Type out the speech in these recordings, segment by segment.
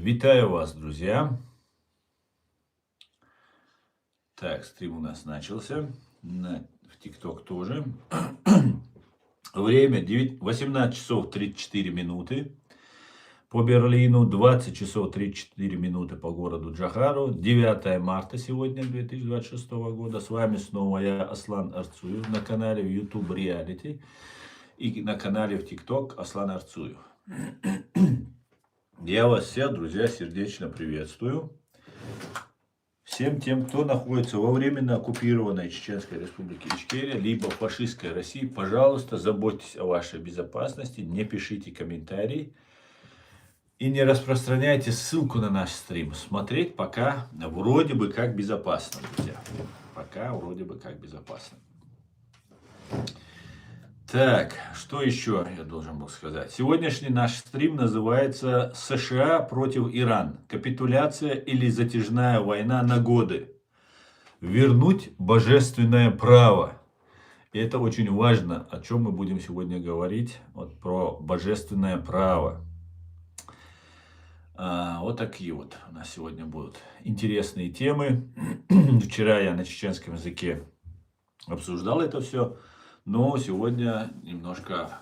Витаю вас, друзья. Так, стрим у нас начался. В ТикТок тоже. Время 18 часов 34 минуты по Берлину, 20 часов 34 минуты по городу Джахару. 9 марта сегодня 2026 года. С вами снова я, Аслан Арцуев, на канале в YouTube Reality и на канале в ТикТок Аслан Арцуев. Я вас всех, друзья, сердечно приветствую. Всем тем, кто находится во временно оккупированной Чеченской Республике Ичкерия, либо в фашистской России, пожалуйста, заботьтесь о вашей безопасности, не пишите комментарии и не распространяйте ссылку на наш стрим. Смотреть пока вроде бы как безопасно, друзья. Пока вроде бы как безопасно. Так, что еще я должен был сказать? Сегодняшний наш стрим называется «США против Ирана. Капитуляция или затяжная война на годы. Вернуть божественное право». И это очень важно, о чем мы будем сегодня говорить. Вот про божественное право. Вот такие вот у нас сегодня будут интересные темы. Вчера я на чеченском языке обсуждал это все. Но сегодня немножко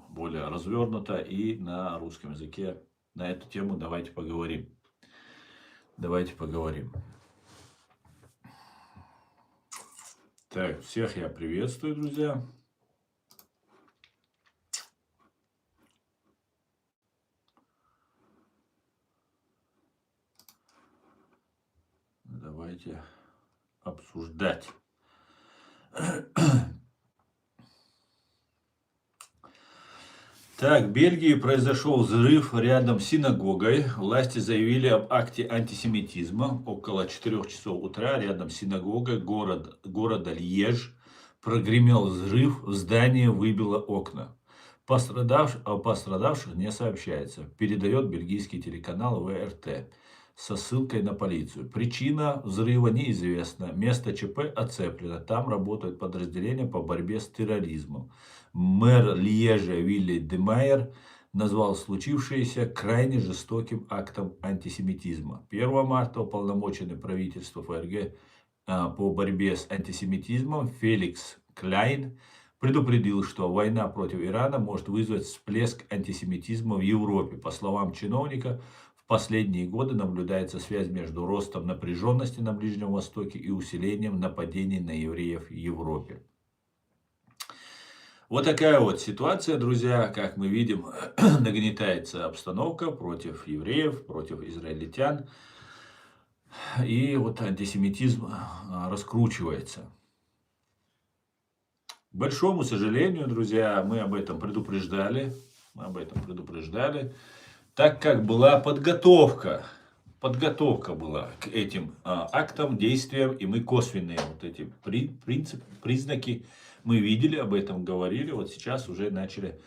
более развернуто и на русском языке на эту тему давайте поговорим. Давайте поговорим. Так, всех я приветствую, друзья. Давайте обсуждать. Так, в Бельгии произошел взрыв рядом с синагогой. Власти заявили об акте антисемитизма. Около 4 часов утра рядом с синагогой города Льеж прогремел взрыв, в здании выбило окна. О пострадавших не сообщается, передает бельгийский телеканал ВРТ со ссылкой на полицию. Причина взрыва неизвестна. Место ЧП оцеплено. Там работают подразделения по борьбе с терроризмом. Мэр Льежа Вилли де Майер назвал случившееся крайне жестоким актом антисемитизма. 1 марта уполномоченный правительства ФРГ по борьбе с антисемитизмом Феликс Кляйн предупредил, что война против Ирана может вызвать всплеск антисемитизма в Европе. По словам чиновника, в последние годы наблюдается связь между ростом напряженности на Ближнем Востоке и усилением нападений на евреев в Европе. Вот такая вот ситуация, друзья. Как мы видим, нагнетается обстановка против евреев, против израильтян. И вот антисемитизм раскручивается. К большому сожалению, друзья, мы об этом предупреждали. Так как была подготовка была к этим актам, действиям, и мы косвенные вот эти признаки мы видели, об этом говорили, вот сейчас уже начали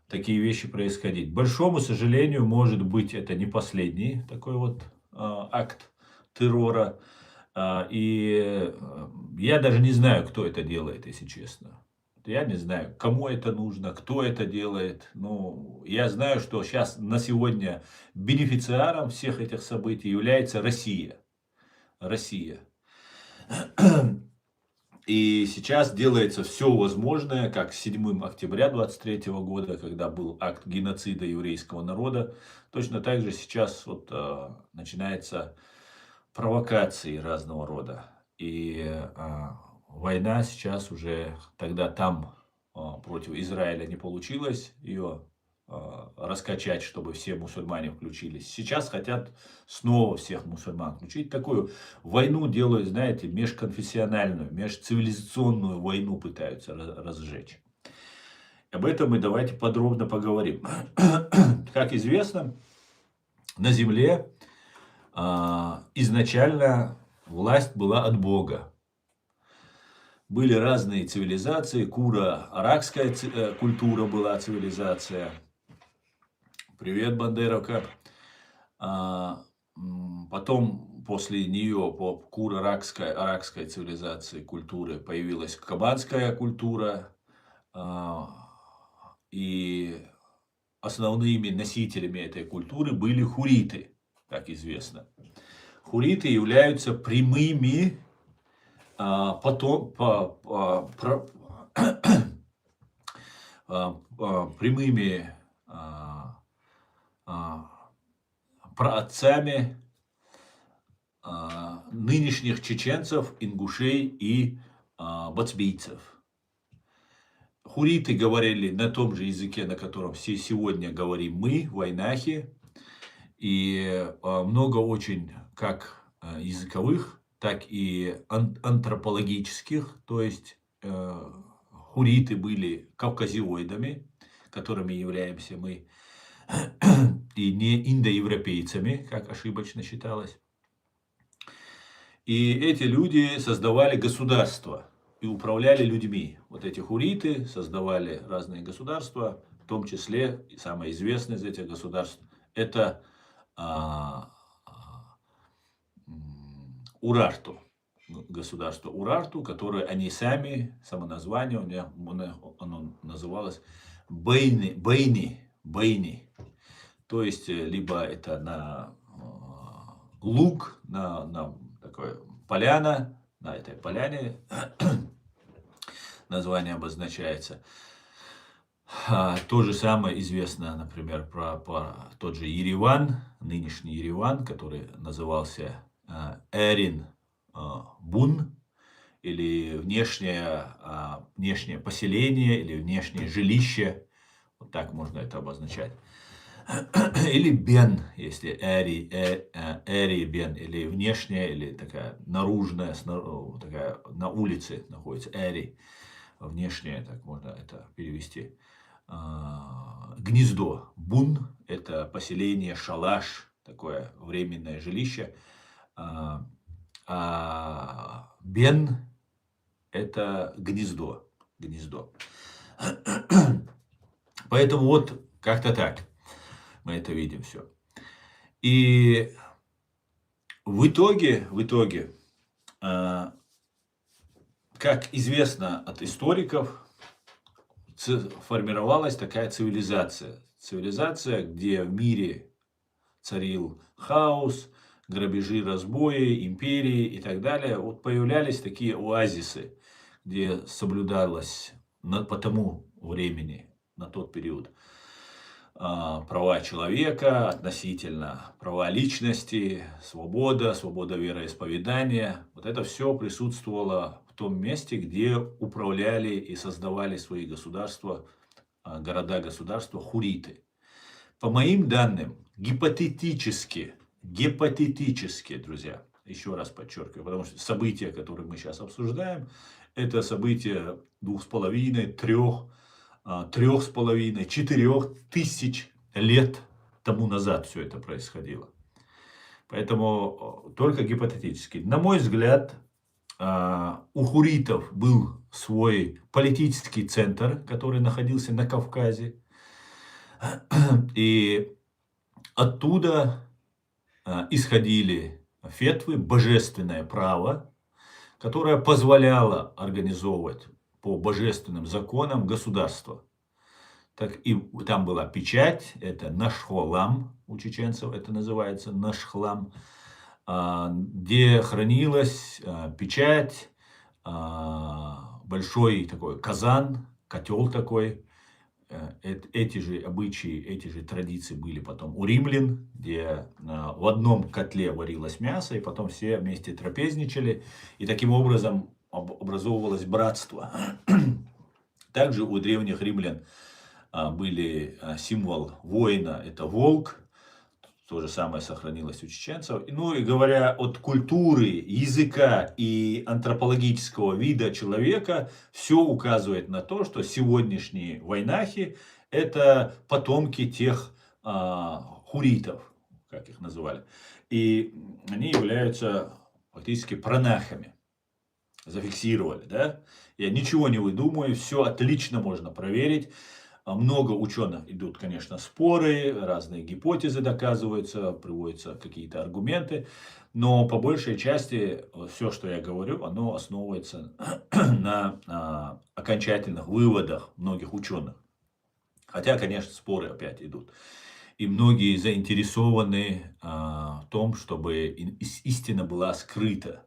такие вещи происходить. К большому сожалению, может быть, это не последний такой вот акт террора, и я даже не знаю, кто это делает, если честно. Я не знаю, кому это нужно, кто это делает. Ну, я знаю, что сейчас на сегодня бенефициаром всех этих событий является Россия. И сейчас делается все возможное, как с 7 октября 2023 года, когда был акт геноцида еврейского народа. Точно так же сейчас вот, начинаются провокации разного рода. И война сейчас уже, тогда там против Израиля не получилось ее раскачать, чтобы все мусульмане включились. Сейчас хотят снова всех мусульман включить. Такую войну делают, знаете, межконфессиональную, межцивилизационную войну пытаются разжечь. Об этом мы давайте подробно поговорим. Как известно, на земле изначально власть была от Бога. Были разные цивилизации. Куро-аракская культура была цивилизация. Привет, Бандеровка. Потом после нее, по куро-аракской цивилизации, культуры, появилась кабанская культура. И основными носителями этой культуры были хуриты. как известно. Хуриты являются прямыми прямыми праотцами нынешних чеченцев, ингушей и бацбийцев. Хуриты говорили на том же языке, на котором все сегодня говорим мы, вайнахи, и много очень как языковых, так и антропологических, то есть хуриты были кавказиоидами, которыми являемся мы, и не индоевропейцами, как ошибочно считалось. И эти люди создавали государства и управляли людьми. Вот эти хуриты создавали разные государства, в том числе, самое известное из этих государств, это Урарту. Государство Урарту, которое они сами, само название, оно называлось Бейни. То есть, либо это на луг, на такое поляна, на этой поляне название обозначается. То же самое известно, например, про тот же Ереван, нынешний Ереван, который назывался Эрин Бун, или внешнее поселение, или внешнее жилище, вот так можно это обозначать. Или Бен, если Эри Бен, или внешняя, или такая наружная, такая на улице находится Эри, внешняя, так можно это перевести. Гнездо. Бун – это поселение, шалаш, такое временное жилище. А Бен – это гнездо. Поэтому вот как-то так мы это видим все. И в итоге, как известно от историков, формировалась такая цивилизация. Цивилизация, где в мире царил хаос, грабежи, разбои, империи и так далее. Вот появлялись такие оазисы, где соблюдалось по тому времени, на тот период, права человека относительно права личности, свобода вероисповедания. Вот это все присутствовало в том месте, где управляли и создавали свои государства, города-государства хуриты. По моим данным, гипотетически, друзья, еще раз подчеркиваю, потому что события, которые мы сейчас обсуждаем, это события 2,5, 3,5, 4 тысяч лет тому назад все это происходило. Поэтому только гипотетически. На мой взгляд, у хуритов был свой политический центр, который находился на Кавказе. И оттуда исходили фетвы, божественное право, которое позволяло организовывать по божественным законам государство. Так и там была печать, это нашхолам, у чеченцев это называется нашхлам, где хранилась печать, большой такой казан, котел такой. Эти же обычаи, эти же традиции были потом у римлян, где в одном котле варилось мясо, и потом все вместе трапезничали, и таким образом образовывалось братство. Также у древних римлян были символ воина, это волк, то же самое сохранилось у чеченцев. Ну и говоря от культуры, языка и антропологического вида человека, все указывает на то, что сегодняшние вайнахи – это потомки тех хуритов, как их называли. И они являются фактически пранахами. Зафиксировали, да? Я ничего не выдумываю, все отлично можно проверить. Много ученых идут, конечно, споры, разные гипотезы доказываются, приводятся какие-то аргументы. Но по большей части все, что я говорю, оно основывается на окончательных выводах многих ученых. Хотя, конечно, споры опять идут. И многие заинтересованы в том, чтобы истина была скрыта.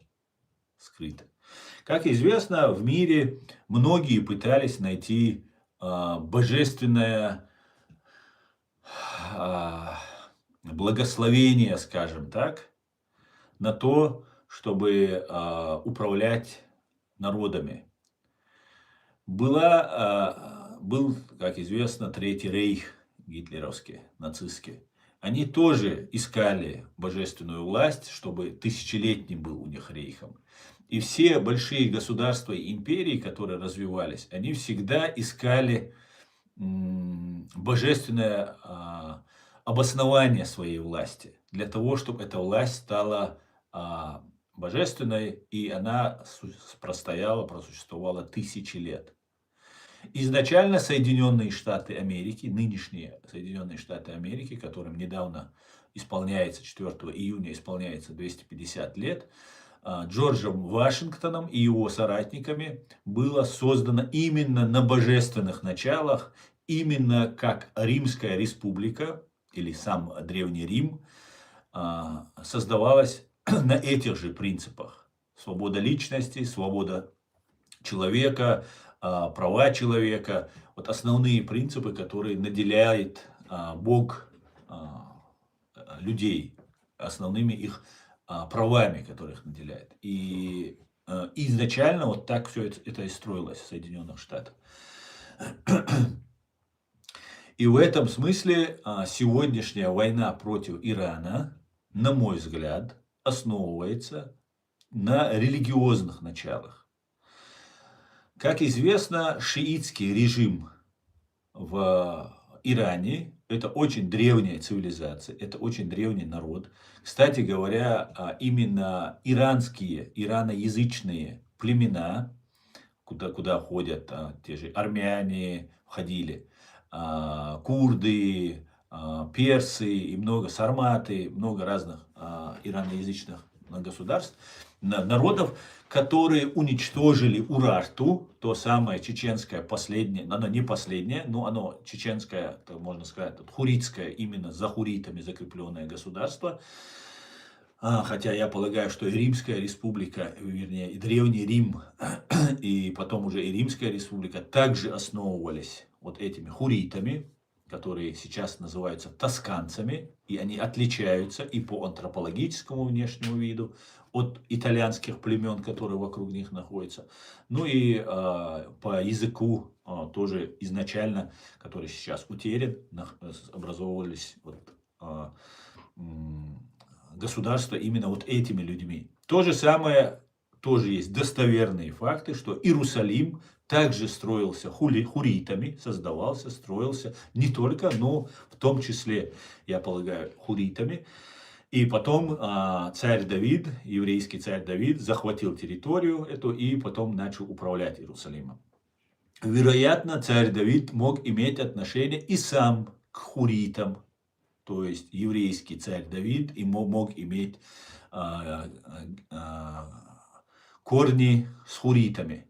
Как известно, в мире многие пытались найти божественное благословение, скажем так, на то, чтобы управлять народами. Был, как известно, Третий рейх гитлеровский, нацистский. Они тоже искали божественную власть, чтобы тысячелетним был у них рейхом. И все большие государства и империи, которые развивались, они всегда искали божественное обоснование своей власти, для того, чтобы эта власть стала божественной, и она просуществовала тысячи лет. Изначально Соединенные Штаты Америки, нынешние Соединенные Штаты Америки, которым недавно исполняется, 4 июня исполняется 250 лет, Джорджем Вашингтоном и его соратниками было создано именно на божественных началах, именно как Римская республика, или сам Древний Рим, создавалась на этих же принципах. Свобода личности, свобода человека, права человека. Вот основные принципы, которые наделяет Бог людей, основными их правами, которых наделяет. И изначально вот так все это и строилось в Соединенных Штатах. И в этом смысле сегодняшняя война против Ирана, на мой взгляд, основывается на религиозных началах. Как известно, шиитский режим в Иране – это очень древняя цивилизация, это очень древний народ. Кстати говоря, именно ираноязычные племена, куда ходят те же армяне, входили, курды, персы и много сарматы, много разных ираноязычных государств, народов, которые уничтожили Урарту, то самое чеченское последнее, оно не последнее, но оно чеченское, можно сказать, хуритское, именно за хуритами закрепленное государство. Хотя я полагаю, что и Римская республика, вернее, и Древний Рим, и потом уже и Римская республика также основывались вот этими хуритами, которые сейчас называются тосканцами, и они отличаются и по антропологическому внешнему виду от итальянских племен, которые вокруг них находятся, ну и по языку тоже изначально, который сейчас утерян, образовывались государства именно вот этими людьми. То же самое, тоже есть достоверные факты, что Иерусалим также строился хуритами, создавался, строился не только, но в том числе, я полагаю, хуритами. И потом царь Давид, еврейский царь Давид, захватил территорию эту и потом начал управлять Иерусалимом. Вероятно, царь Давид мог иметь отношение и сам к хуритам, то есть еврейский царь Давид и мог иметь корни с хуритами.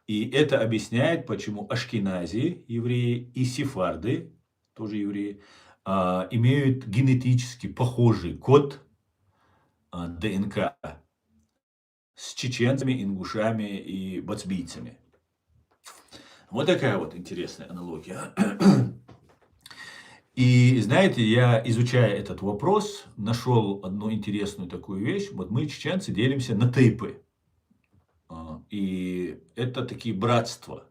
И это объясняет, почему ашкенази, евреи, и сефарды, тоже евреи, имеют генетически похожий код ДНК с чеченцами, ингушами и бацбийцами. Вот такая вот интересная аналогия. И знаете, я, изучая этот вопрос, нашел одну интересную такую вещь. Вот мы, чеченцы, делимся на тейпы. И это такие братства.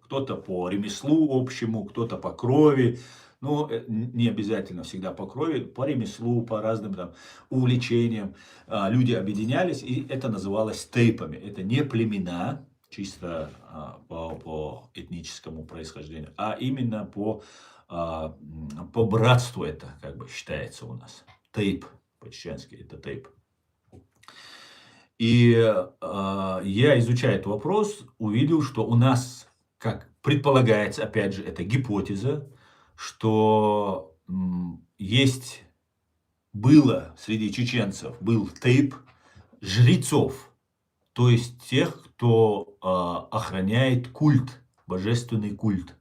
Кто-то по ремеслу общему, кто-то по крови. Ну, не обязательно всегда по крови, по ремеслу, по разным там увлечениям. Люди объединялись, и это называлось тейпами. Это не племена, чисто по этническому происхождению, а именно по братству это как бы считается у нас. Тейп, по-чеченски это тейп. И я, изучая этот вопрос, увидел, что у нас, как предполагается, опять же, это гипотеза, что было среди чеченцев, был тейп жрецов, то есть тех, кто охраняет культ, божественный культ.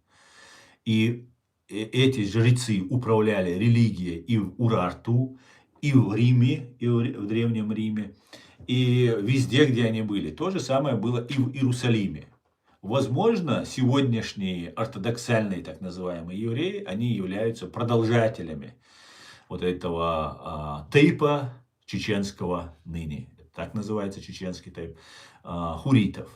И эти жрецы управляли религией и в Урарту, и в Риме, и в Древнем Риме, и везде, где они были. То же самое было и в Иерусалиме. Возможно, сегодняшние ортодоксальные так называемые евреи, они являются продолжателями вот этого тейпа чеченского ныне. Так называется чеченский тейп хуритов.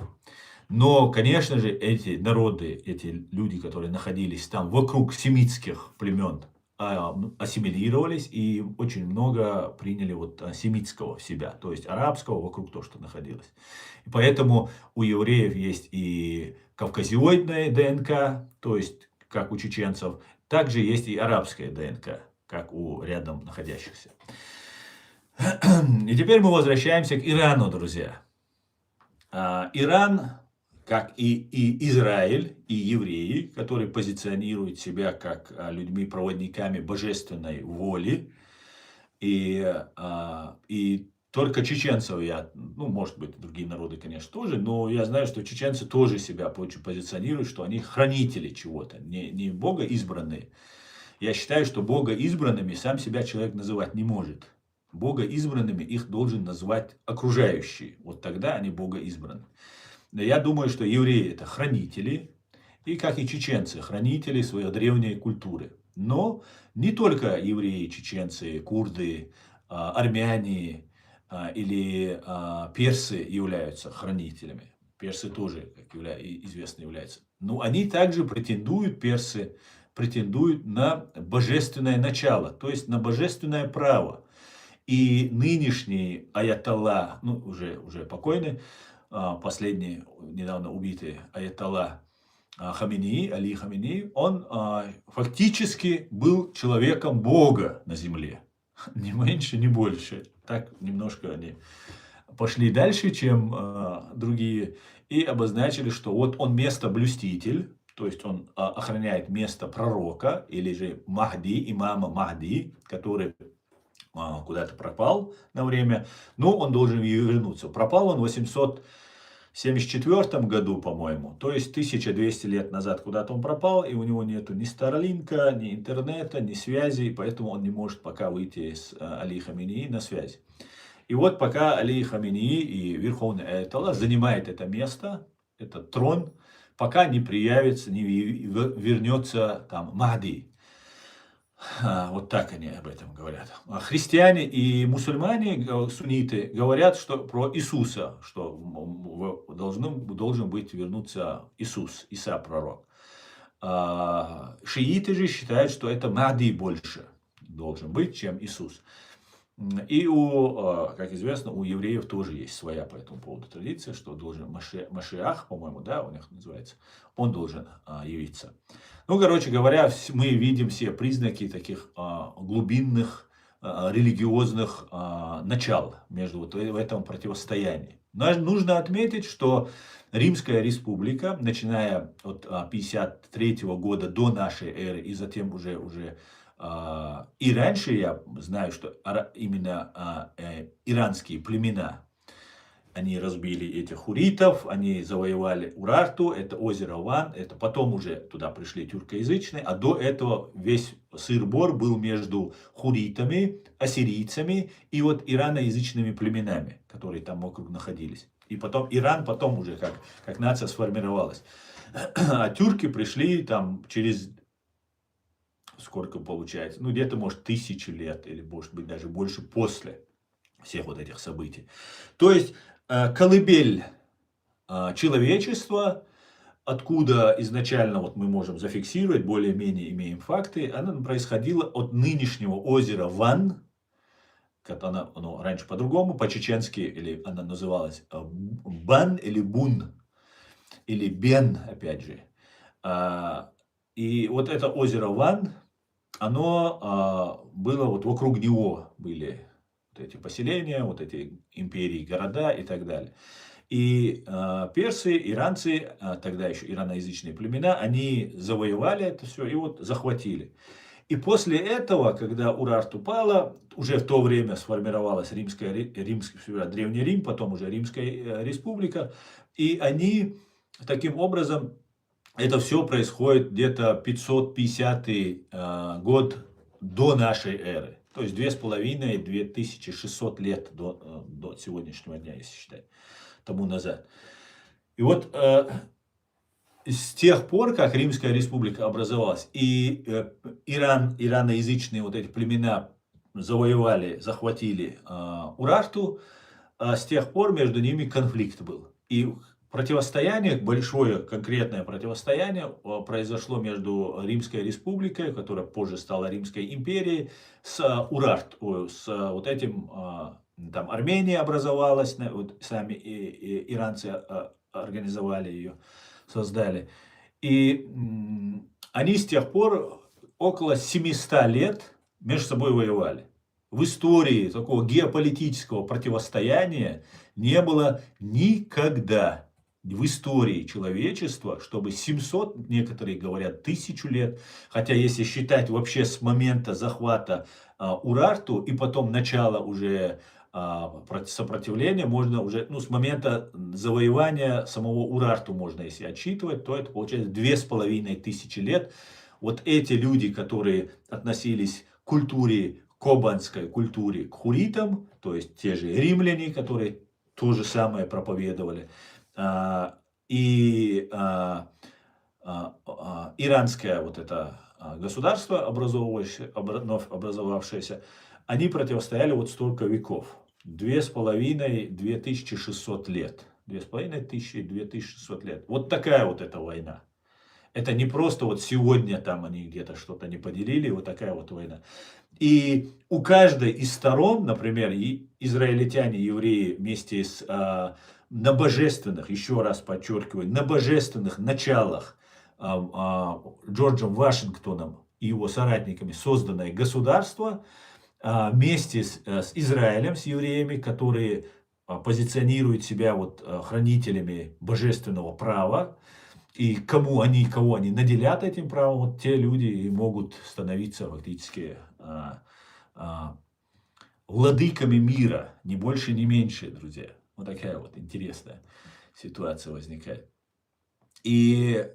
Но, конечно же, эти народы, эти люди, которые находились там вокруг семитских племен, ассимилировались и очень много приняли вот семитского в себя, то есть арабского вокруг того, что находилось. И поэтому у евреев есть и кавказиоидная ДНК, то есть как у чеченцев, также есть и арабская ДНК, как у рядом находящихся. И теперь мы возвращаемся к Ирану, друзья. Иран, как и Израиль, и евреи, которые позиционируют себя как людьми-проводниками божественной воли, и только чеченцев может быть, другие народы, конечно, тоже, но я знаю, что чеченцы тоже себя позиционируют, что они хранители чего-то, не Бога избранные. Я считаю, что Бога избранными сам себя человек называть не может. Бога избранными их должен назвать окружающие. Вот тогда они Бога избраны. Я думаю, что евреи это хранители, и как и чеченцы, хранители своей древней культуры. Но не только евреи, чеченцы, курды, армяне или персы являются хранителями. Персы тоже, как известно, являются. Но они также персы претендуют на божественное начало, то есть на божественное право. И нынешний аятолла, уже покойный, последний, недавно убитый аятолла Али Хаминеи, он фактически был человеком Бога на земле. Ни меньше, ни больше. Так немножко они пошли дальше, чем другие, и обозначили, что вот он место-блюститель, то есть он охраняет место пророка, или же Махди, имама Махди, который куда-то пропал на время, но он должен вернуться. Пропал он в 874 году, по-моему, то есть 1200 лет назад куда-то он пропал, и у него нету ни Старлинка, ни интернета, ни связи, поэтому он не может пока выйти с Али Хаминеи на связь. И вот пока Али Хаминеи и Верховный Аятолла занимает это место, этот трон, пока не проявится, не вернется там Махди. Вот так они об этом говорят. Христиане и мусульмане, сунниты, говорят, что про Иисуса, что должен быть вернуться Иисус, Иса пророк. Шииты же считают, что это Махди больше должен быть, чем Иисус. И как известно, у евреев тоже есть своя по этому поводу традиция, что должен Машиах, по-моему, да, у них называется, он должен явиться. Короче говоря, мы видим все признаки таких глубинных религиозных начал между в этом противостоянии. Нужно отметить, что Римская республика, начиная от 53 года до нашей эры и затем уже и раньше я знаю, что именно иранские племена, они разбили этих хуритов, они завоевали Урарту, это озеро Ван, это потом уже туда пришли тюркоязычные, а до этого весь сыр-бор был между хуритами, ассирийцами и вот ираноязычными племенами, которые там вокруг находились. И потом Иран уже как нация сформировалась. А тюрки пришли там через... Сколько получается? Где-то, может, 1000 лет, или, может быть, даже больше после всех вот этих событий. То есть, колыбель человечества, откуда изначально вот мы можем зафиксировать, более-менее имеем факты, она происходила от нынешнего озера Ван, как оно раньше по-другому, по-чеченски, или она называлась Бан или Бун, или Бен, опять же. И вот это озеро Ван, оно было вот вокруг него были вот эти поселения, вот эти империи, города и так далее. И персы, иранцы, тогда еще ираноязычные племена, они завоевали это все и вот захватили. И после этого, когда Урарту упала, уже в то время сформировалась Древний Рим, потом уже Римская республика, и они таким образом... Это все происходит где-то 550 год до нашей эры. то есть 2500-2600 лет до сегодняшнего дня, если считать, тому назад. И вот с тех пор, как Римская республика образовалась, и ираноязычные вот эти племена захватили Урарту, с тех пор между ними конфликт был. И противостояние, большое конкретное противостояние произошло между Римской республикой, которая позже стала Римской империей, с с вот этим, там Армения образовалась, вот сами иранцы организовали ее, создали. И они с тех пор около 700 лет между собой воевали. В истории такого геополитического противостояния не было никогда. В истории человечества, чтобы 700, некоторые говорят, 1000 лет, хотя если считать вообще с момента захвата Урарту и потом начала уже сопротивления, можно уже, ну, с момента завоевания самого Урарту можно, если отсчитывать, то это получается 2500 лет. Вот эти люди, которые относились к культуре, кобанской культуре, к хуритам, то есть те же римляне, которые то же самое проповедовали, и иранское вот это государство, образовавшееся, они противостояли вот столько веков. 2500-2600 лет. 2500-2600 лет. Вот такая вот эта война. Это не просто вот сегодня там они где-то что-то не поделили, вот такая вот война. И у каждой из сторон, например, израильтяне, евреи вместе с на божественных, еще раз подчеркиваю, на божественных началах Джорджем Вашингтоном и его соратниками созданное государство вместе с Израилем, с евреями, которые позиционируют себя вот хранителями божественного права, и кого они наделят этим правом, вот те люди и могут становиться фактически владыками мира, ни больше, ни меньше, друзья. Вот такая вот интересная ситуация возникает. И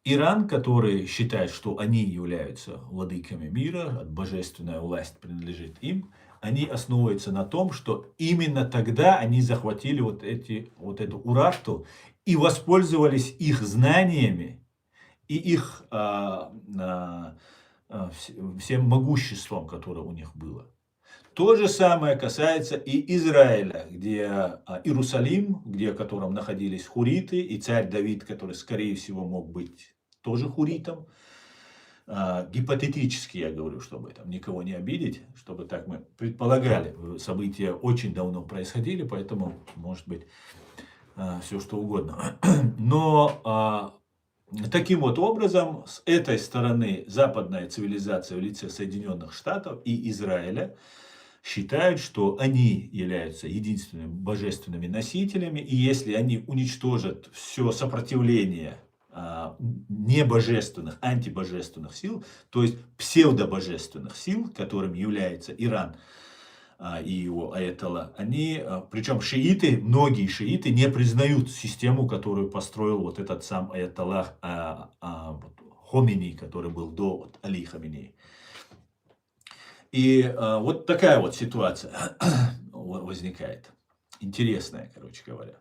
Иран, который считает, что они являются владыками мира, божественная власть принадлежит им, они основываются на том, что именно тогда они захватили вот эту Урарту и воспользовались их знаниями и их всем могуществом, которое у них было. То же самое касается и Израиля, где Иерусалим, в котором находились хуриты, и царь Давид, который, скорее всего, мог быть тоже хуритом. Гипотетически я говорю, чтобы там никого не обидеть, чтобы так мы предполагали. События очень давно происходили, поэтому может быть все что угодно. Но таким вот образом, с этой стороны западная цивилизация в лице Соединенных Штатов и Израиля считают, что они являются единственными божественными носителями, и если они уничтожат все сопротивление небожественных, антибожественных сил, то есть псевдобожественных сил, которым является Иран и его аятолла, причем шииты, многие шииты не признают систему, которую построил вот этот сам аятолла Хомейни, который был до Али Хаминеи. И вот такая вот ситуация возникает. Интересная, короче говоря.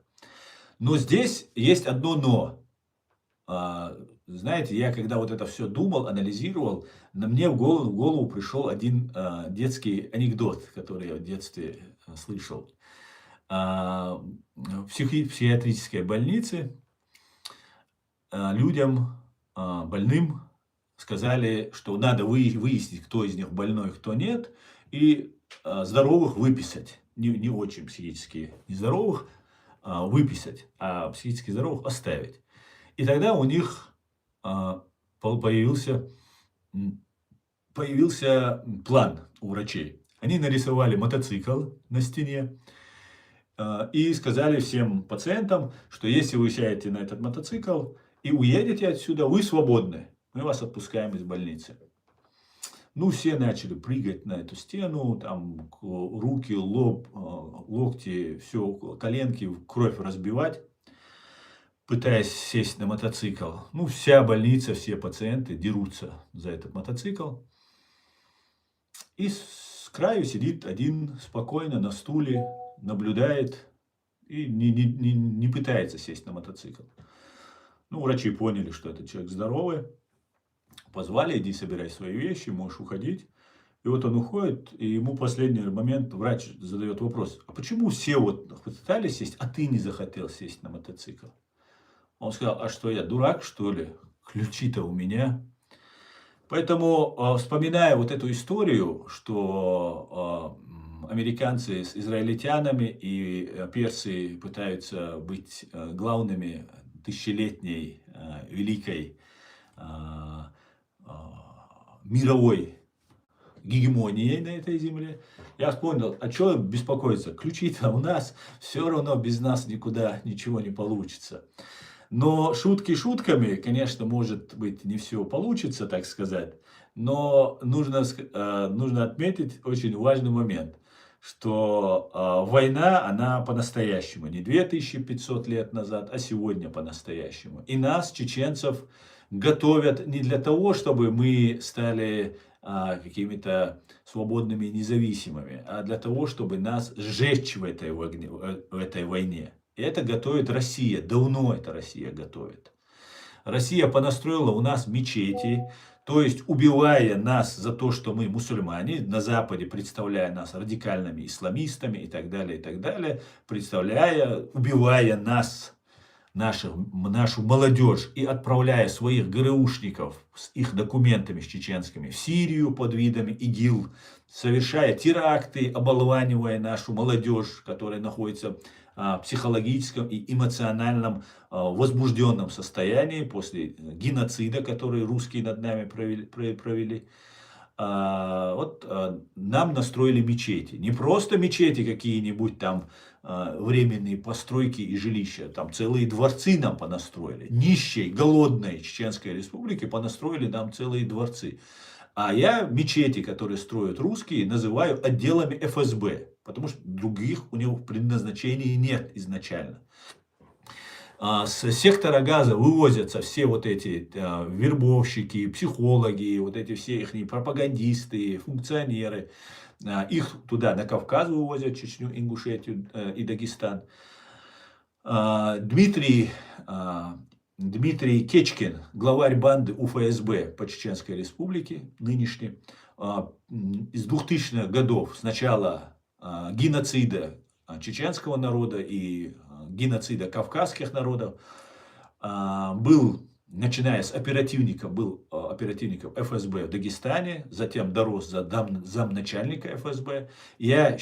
Но здесь есть одно но. Знаете, я когда вот это все думал, анализировал, мне в голову пришел один детский анекдот, который я в детстве слышал. В психиатрической больнице людям больным сказали, что надо выяснить, кто из них больной, кто нет, и здоровых выписать, не очень психически нездоровых выписать, а психически здоровых оставить. И тогда у них появился план у врачей. Они нарисовали мотоцикл на стене и сказали всем пациентам, что если вы сядете на этот мотоцикл и уедете отсюда, вы свободны. Мы вас отпускаем из больницы. Ну, все начали прыгать на эту стену, там руки, лоб, локти, все, коленки, кровь разбивать. пытаясь сесть на мотоцикл. Ну, вся больница, все пациенты дерутся за этот мотоцикл. И с краю сидит один спокойно на стуле, наблюдает и не пытается сесть на мотоцикл. Ну, врачи поняли, что этот человек здоровый. Позвали: иди собирай свои вещи, можешь уходить. И вот он уходит, и ему в последний момент врач задает вопрос: а почему все вот пытались сесть, а ты не захотел сесть на мотоцикл? Он сказал: а что, я дурак, что ли? Ключи-то у меня. Поэтому, вспоминая вот эту историю, что американцы с израильтянами и персы пытаются быть главными тысячелетней великой мировой гегемонией на этой земле, я вспомнил, а что беспокоиться? Ключи-то у нас, все равно без нас никуда ничего не получится. Но шутки шутками, конечно, может быть, не все получится, так сказать. Но нужно отметить очень важный момент, что война, она по-настоящему, не 2500 лет назад, а сегодня по-настоящему. И нас, чеченцев, готовят не для того, чтобы мы стали какими-то свободными и независимыми, а для того, чтобы нас сжечь в этой войне. И это готовит Россия, давно это Россия готовит. Россия понастроила у нас мечети, то есть убивая нас за то, что мы мусульмане, на Западе представляя нас радикальными исламистами и так далее, убивая нас, нашу молодежь и отправляя своих ГРУшников с их документами с чеченскими в Сирию под видами ИГИЛ, совершая теракты, оболванивая нашу молодежь, которая находится в психологическом и эмоциональном возбужденном состоянии после геноцида, который русские над нами провели. Нам настроили мечети. Не просто мечети какие-нибудь там временные постройки и жилища. Там целые дворцы нам понастроили. Нищей, голодной Чеченской Республике понастроили нам целые дворцы. А я мечети, которые строят русские, называю отделами ФСБ. Потому что других у него предназначений нет изначально. С сектора Газа вывозятся все вот эти вербовщики, психологи, вот эти все их пропагандисты, функционеры. Их туда, на Кавказ вывозят, Чечню, Ингушетию и Дагестан. Дмитрий Кечкин, главарь банды УФСБ по Чеченской Республике, нынешний, из 2000-х годов, с начала геноцида чеченского народа и геноцида кавказских народов, был, начиная с оперативником ФСБ в Дагестане, затем дорос за замначальника ФСБ. Я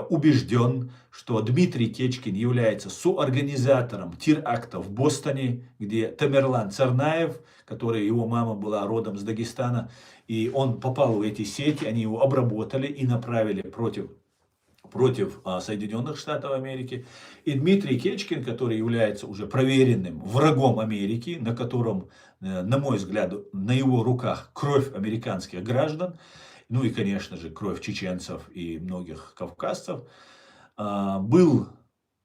убежден, что Дмитрий Кечкин является соорганизатором теракта в Бостоне, где Тамерлан Царнаев, его мама была родом с Дагестана, и он попал в эти сети, они его обработали и направили против Соединенных Штатов Америки. И Дмитрий Кечкин, который является уже проверенным врагом Америки, на котором, на мой взгляд, на его руках кровь американских граждан, ну и, конечно же, кровь чеченцев и многих кавказцев, был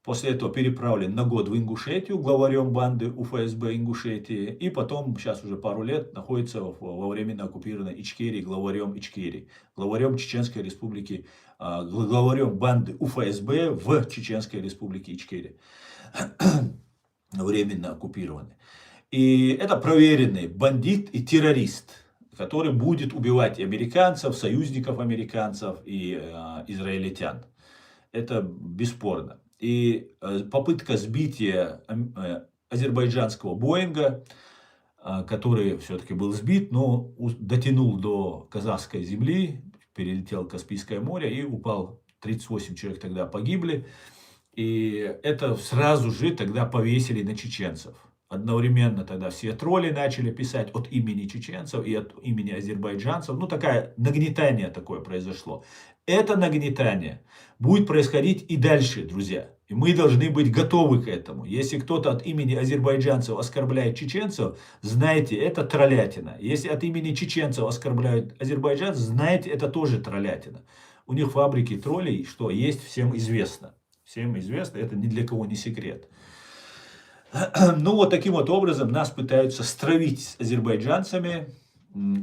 после этого переправлен на год в Ингушетию главарем банды УФСБ Ингушетии, и потом, сейчас уже пару лет, находится во временно оккупированной Ичкерии главарем Ичкерии, главарем Чеченской Республики, главарем банды УФСБ в Чеченской Республике Ичкерия, временно оккупированной. И это проверенный бандит и террорист, который будет убивать и американцев, союзников американцев и израильтян. Это бесспорно. И попытка сбития азербайджанского Боинга, который все-таки был сбит, но дотянул до казахской земли, перелетел Каспийское море и упал. 38 человек тогда погибли. И это сразу же тогда повесили на чеченцев. Одновременно тогда все тролли начали писать от имени чеченцев и от имени азербайджанцев. Ну, нагнетание такое произошло. Это нагнетание будет происходить и дальше, друзья. И мы должны быть готовы к этому. Если кто-то от имени азербайджанцев оскорбляет чеченцев, знайте, это троллятина. Если от имени чеченцев оскорбляют азербайджанцев, знайте, это тоже троллятина. У них фабрики троллей, что есть, всем известно. Всем известно, это ни для кого не секрет. Ну, вот таким вот образом нас пытаются стравить с азербайджанцами,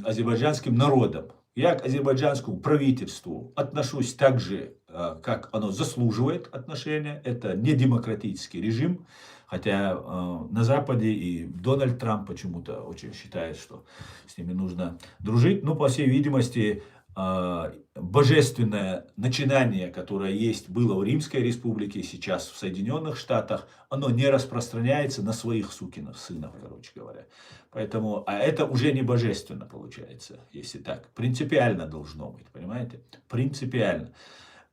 азербайджанским народом. Я к азербайджанскому правительству отношусь так же, как оно заслуживает отношения. Это не демократический режим, хотя на Западе и Дональд Трамп почему-то очень считает, что с ними нужно дружить. Но, по всей видимости, божественное начинание, которое было в Римской республике, сейчас в Соединенных Штатах, оно не распространяется на своих сукиных сынов, короче говоря. Поэтому, а это уже не божественно получается, если так. Принципиально должно быть, понимаете? Принципиально.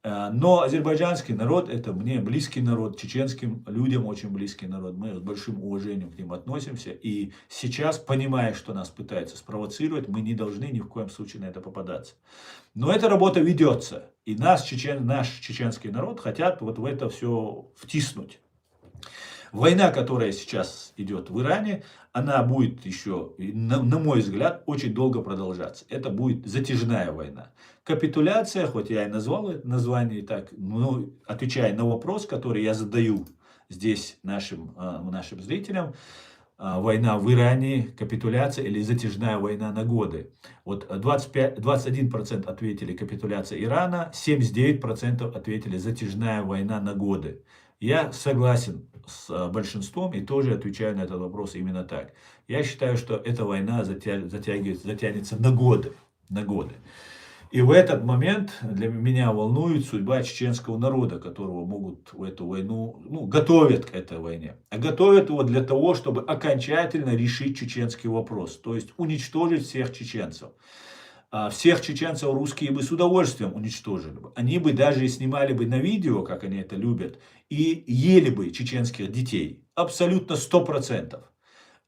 Но азербайджанский народ, это мне близкий народ, чеченским людям очень близкий народ. Мы с большим уважением к ним относимся. И сейчас, понимая, что нас пытаются спровоцировать, мы не должны ни в коем случае на это попадаться. Но эта работа ведется. И наш чеченский народ хотят вот в это все втиснуть. Война, которая сейчас идет в Иране, она будет еще, на мой взгляд, очень долго продолжаться. Это будет затяжная война. Капитуляция, хоть я и назвал это название так, но отвечая на вопрос, который я задаю здесь нашим зрителям, война в Иране, капитуляция или затяжная война на годы. Вот 21% ответили капитуляция Ирана, 79% ответили затяжная война на годы. Я согласен с большинством и тоже отвечаю на этот вопрос именно так. Я считаю, что эта война затянется на годы. На годы. И в этот момент для меня волнует судьба чеченского народа, которого могут в эту войну, готовят к этой войне. А готовят его для того, чтобы окончательно решить чеченский вопрос. То есть уничтожить всех чеченцев. Всех чеченцев русские бы с удовольствием уничтожили бы. Они бы даже снимали бы на видео, как они это любят, и ели бы чеченских детей. Абсолютно 100%.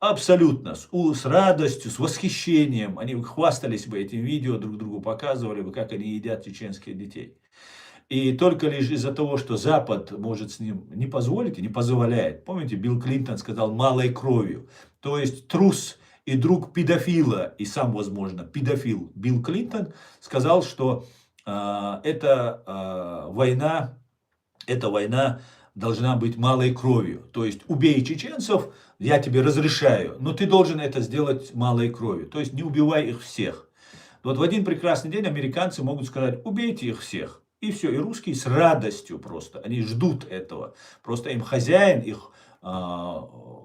Абсолютно, с радостью, с восхищением. Они хвастались бы этим видео, друг другу показывали бы, как они едят чеченских детей. И только лишь из-за того, что Запад может с ним не позволить и не позволяет. Помните, Билл Клинтон сказал малой кровью. То есть трус и друг педофила, и сам, возможно, педофил Билл Клинтон сказал, что эта война должна быть малой кровью. То есть убей чеченцев, я тебе разрешаю, но ты должен это сделать малой кровью. То есть не убивай их всех. Вот в один прекрасный день американцы могут сказать, убейте их всех. И все, и русские с радостью просто, они ждут этого. Просто им хозяин, их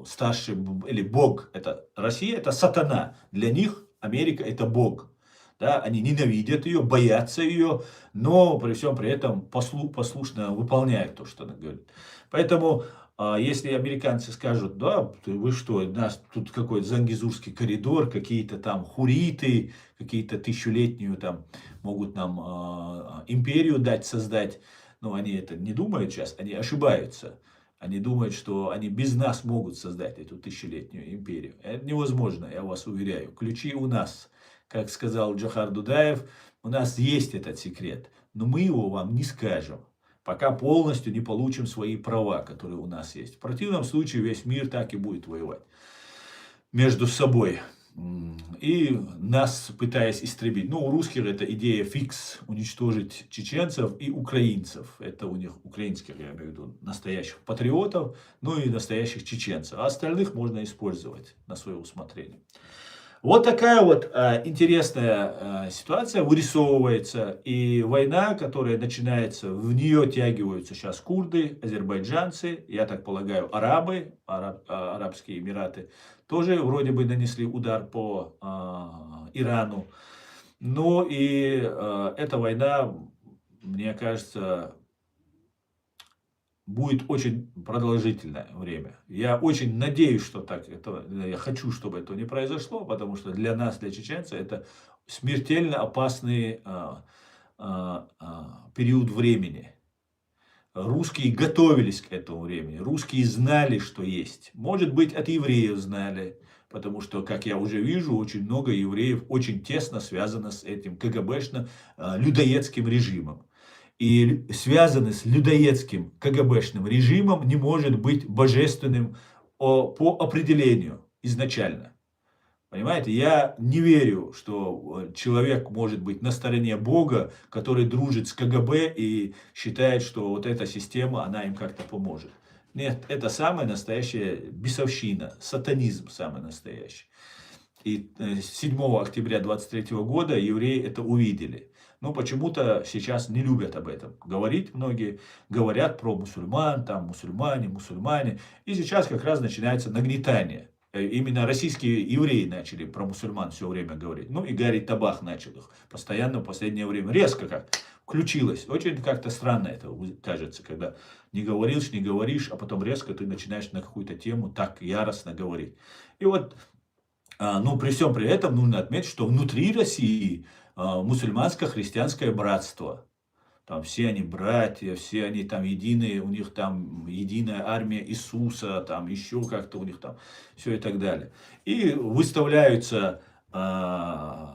старший или Бог, это Россия, это сатана. Для них Америка это Бог. Да, они ненавидят ее, боятся ее, но при всем при этом послушно выполняют то, что она говорит. Поэтому, если американцы скажут, да, вы что, у нас тут какой-то Зангезурский коридор, какие-то там хуриты, какие-то тысячелетнюю там могут нам империю дать, создать, но они это не думают сейчас, они ошибаются. Они думают, что они без нас могут создать эту тысячелетнюю империю. Это невозможно, я вас уверяю. Ключи у нас. Как сказал Джохар Дудаев, у нас есть этот секрет, но мы его вам не скажем, пока полностью не получим свои права, которые у нас есть. В противном случае весь мир так и будет воевать между собой. И нас пытаясь истребить. Ну, у русских это идея фикс, уничтожить чеченцев и украинцев. Это у них украинских, я имею в виду, настоящих патриотов, ну и настоящих чеченцев. А остальных можно использовать на свое усмотрение. Вот такая вот интересная ситуация вырисовывается. И война, которая начинается, в нее тягиваются сейчас курды, азербайджанцы, я так полагаю, арабы, Арабские Эмираты, тоже вроде бы нанесли удар по Ирану. Ну и эта война, мне кажется, будет очень продолжительное время. Я очень надеюсь, что так это, я хочу, чтобы это не произошло, потому что для нас, для чеченцев, это смертельно опасный период времени. Русские готовились к этому времени, русские знали, что есть. Может быть, от евреев знали, потому что, как я уже вижу, очень много евреев очень тесно связано с этим КГБшно-людоедским режимом. И связанный с людоедским КГБшным режимом не может быть божественным по определению изначально. Понимаете, я не верю, что человек может быть на стороне Бога, который дружит с КГБ и считает, что вот эта система, она им как-то поможет. Нет, это самая настоящая бесовщина, сатанизм самый настоящий. И 7 октября 23 года евреи это увидели. Но почему-то сейчас не любят об этом говорить многие. Говорят про мусульман, там мусульмане, мусульмане. И сейчас как раз начинается нагнетание. Именно российские евреи начали про мусульман все время говорить. Ну и Гарри Табах начал их постоянно в последнее время. Резко как включилось. Очень как-то странно это кажется, когда не говоришь, а потом резко ты начинаешь на какую-то тему так яростно говорить. И вот ну, при всем при этом нужно отметить, что внутри России мусульманско-христианское братство. Там все они братья, все они там единые, у них там единая армия Иисуса, там еще как-то у них там все и так далее. И выставляются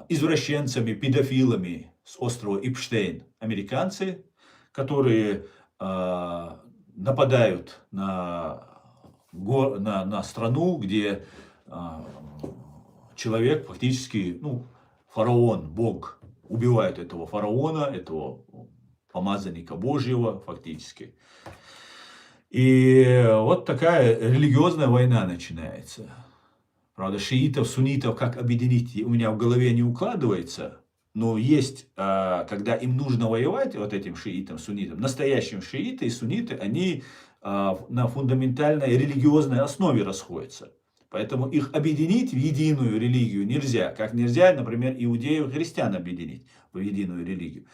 извращенцами, педофилами с острова Эпштейн американцы, которые нападают на страну, где человек фактически, ну, фараон, Бог, убивает этого фараона, этого помазанника Божьего фактически. И вот такая религиозная война начинается. Правда, шиитов, суннитов, как объединить, у меня в голове не укладывается. Но есть, когда им нужно воевать, вот этим шиитам, суннитам, настоящим шииты и сунниты, они на фундаментальной религиозной основе расходятся. Поэтому их объединить в единую религию нельзя. Как нельзя, например, иудеев и христиан объединить в единую религию.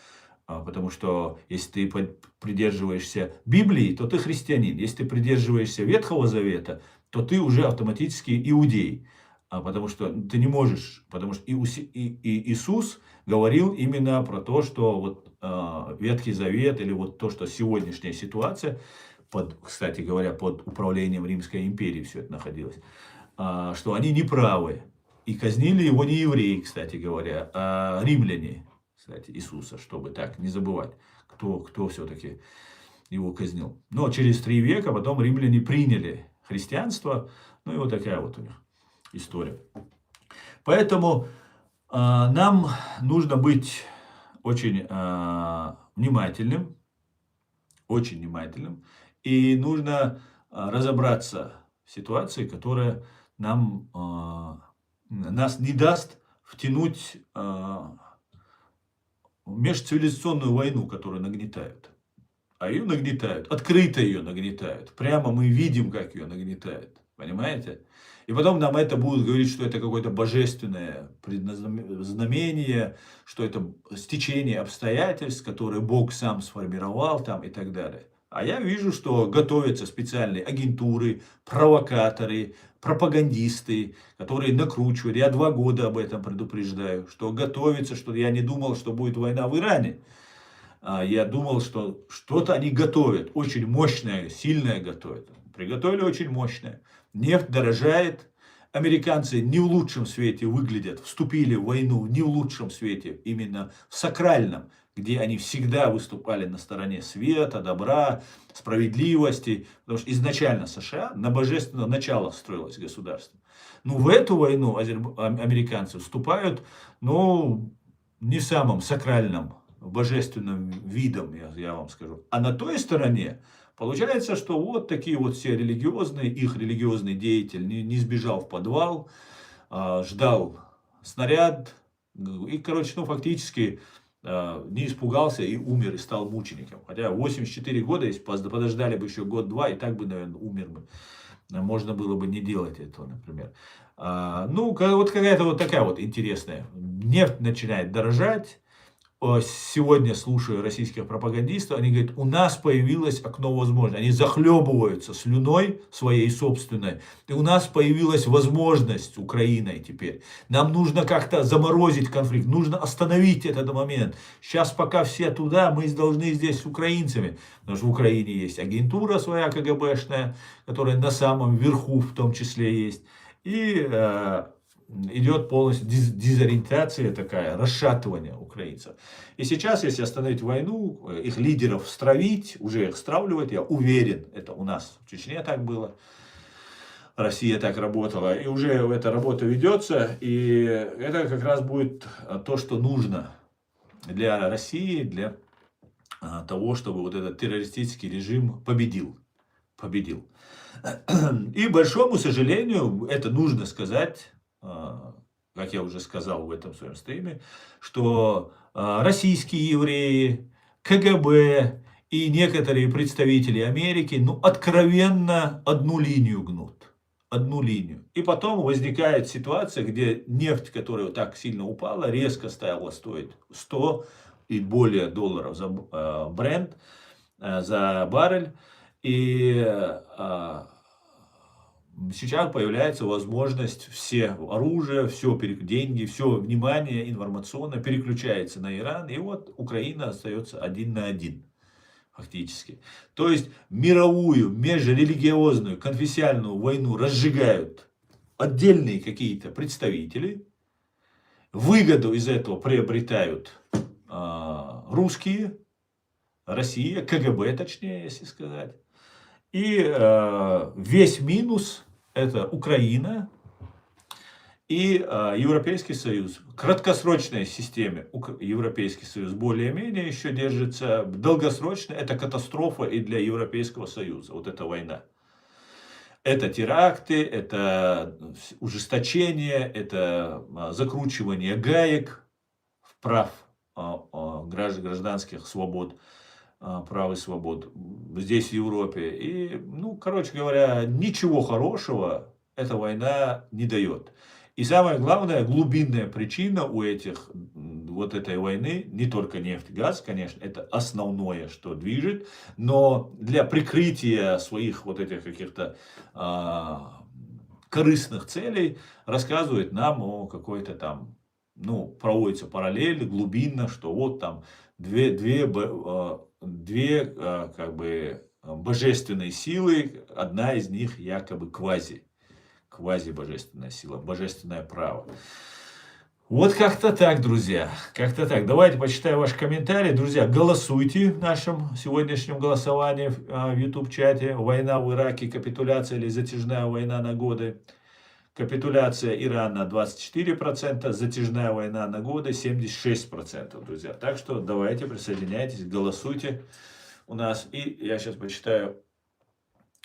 Потому что если ты придерживаешься Библии, то ты христианин. Если ты придерживаешься Ветхого Завета, то ты уже автоматически иудей. Потому что ты не можешь, потому что Иисус говорил именно про то, что вот Ветхий Завет или вот то, что сегодняшняя ситуация, кстати говоря, под управлением Римской империи все это находилось, что они неправы. И казнили его не евреи, кстати говоря, а римляне, кстати, Иисуса, чтобы так не забывать, кто все-таки его казнил. Но через 3 века потом римляне приняли христианство, ну и вот такая вот у них история. Поэтому нам нужно быть очень внимательным, и нужно разобраться в ситуации, которая нас не даст втянуть в межцивилизационную войну, которую нагнетают. А ее нагнетают, открыто ее нагнетают. Прямо мы видим, как ее нагнетают. Понимаете? И потом нам это будут говорить, что это какое-то божественное знамение, что это стечение обстоятельств, которые Бог сам сформировал там и так далее. А я вижу, что готовятся специальные агентуры, провокаторы, пропагандисты, которые накручивают. Я 2 года об этом предупреждаю, что готовится, что я не думал, что будет война в Иране. Я думал, что что-то они готовят, очень мощное, сильное готовят. Приготовили очень мощное. Нефть дорожает. Американцы не в лучшем свете выглядят, вступили в войну не в лучшем свете, именно в сакральном, где они всегда выступали на стороне света, добра, справедливости. Потому что изначально США на божественное начало строилось государство. Но в эту войну американцы вступают, ну, не в самом сакральном, божественным видом, я вам скажу. А на той стороне получается, что вот такие вот все религиозные, их религиозный деятель не сбежал в подвал, ждал снаряд, и, короче, ну, фактически не испугался и умер, и стал мучеником. Хотя 84 года, если подождали бы еще год-два, и так бы, наверное, умер бы. Можно было бы не делать этого, например. Ну, вот какая-то вот такая вот интересная. Нефть начинает дорожать. Сегодня слушаю российских пропагандистов, они говорят, у нас появилось окно возможностей. Они захлебываются слюной своей собственной. И у нас появилась возможность Украиной теперь. Нам нужно как-то заморозить конфликт, нужно остановить этот момент. Сейчас пока все туда, мы должны здесь с украинцами. Потому что в Украине есть агентура своя КГБшная, которая на самом верху в том числе есть. И идет полностью дезориентация такая, расшатывание украинцев. И сейчас, если остановить войну, их лидеров стравить, уже их стравливают, я уверен, это у нас в Чечне так было, Россия так работала, и уже эта работа ведется, и это как раз будет то, что нужно для России, для того, чтобы вот этот террористический режим победил. победил. И, к большому сожалению, это нужно сказать, как я уже сказал в этом своем стриме, что российские евреи, КГБ и некоторые представители Америки, ну, откровенно одну линию гнут. Одну линию. И потом возникает ситуация, где нефть, которая так сильно упала, резко стала стоить 100 и более долларов за бренд, за баррель. И сейчас появляется возможность все оружие, все деньги, все внимание информационно переключается на Иран. И вот Украина остается 1 на 1. Фактически. То есть мировую, межрелигиозную, конфессиональную войну разжигают отдельные какие-то представители. Выгоду из этого приобретают русские, Россия, КГБ точнее, если сказать. И весь минус это Украина и Европейский Союз. В краткосрочной системе Европейский Союз более-менее еще держится. Долгосрочно это катастрофа и для Европейского Союза. Вот эта война. Это теракты, это ужесточение, это закручивание гаек в прав гражданских свобод, прав и свобод здесь в Европе. И, ну, короче говоря, ничего хорошего эта война не дает. И самое главное, глубинная причина у вот этой войны, не только нефть, газ, конечно, это основное, что движет, но для прикрытия своих вот этих каких-то корыстных целей рассказывает нам о какой-то там, ну, проводится параллель глубинно, что вот там две как бы божественные силы, одна из них якобы квази-божественная сила, божественное право. Вот как-то так, друзья. Как-то так. Давайте почитаю ваши комментарии. Друзья, голосуйте в нашем сегодняшнем голосовании в YouTube-чате. Война в Ираке, капитуляция или затяжная война на годы. Капитуляция Ирана 24%, затяжная война на годы 76%, друзья. Так что давайте присоединяйтесь, голосуйте у нас. И я сейчас почитаю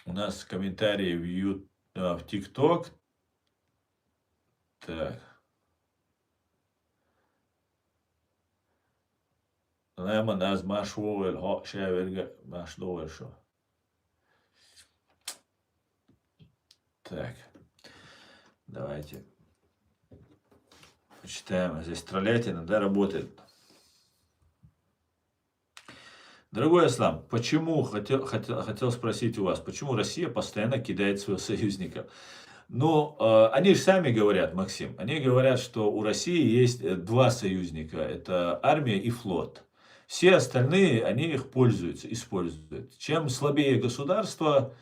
у нас комментарии в ТикТок. Так. Nem, az más volt, ha se verge, más dolgosa. Так, давайте почитаем. Здесь троллятина, да, работает. Дорогой Аслам, почему, хотел спросить у вас, почему Россия постоянно кидает своих союзников? Ну, они же сами говорят, Максим, они говорят, что у России есть два союзника, это армия и флот. Все остальные, они их используют. Чем слабее государство,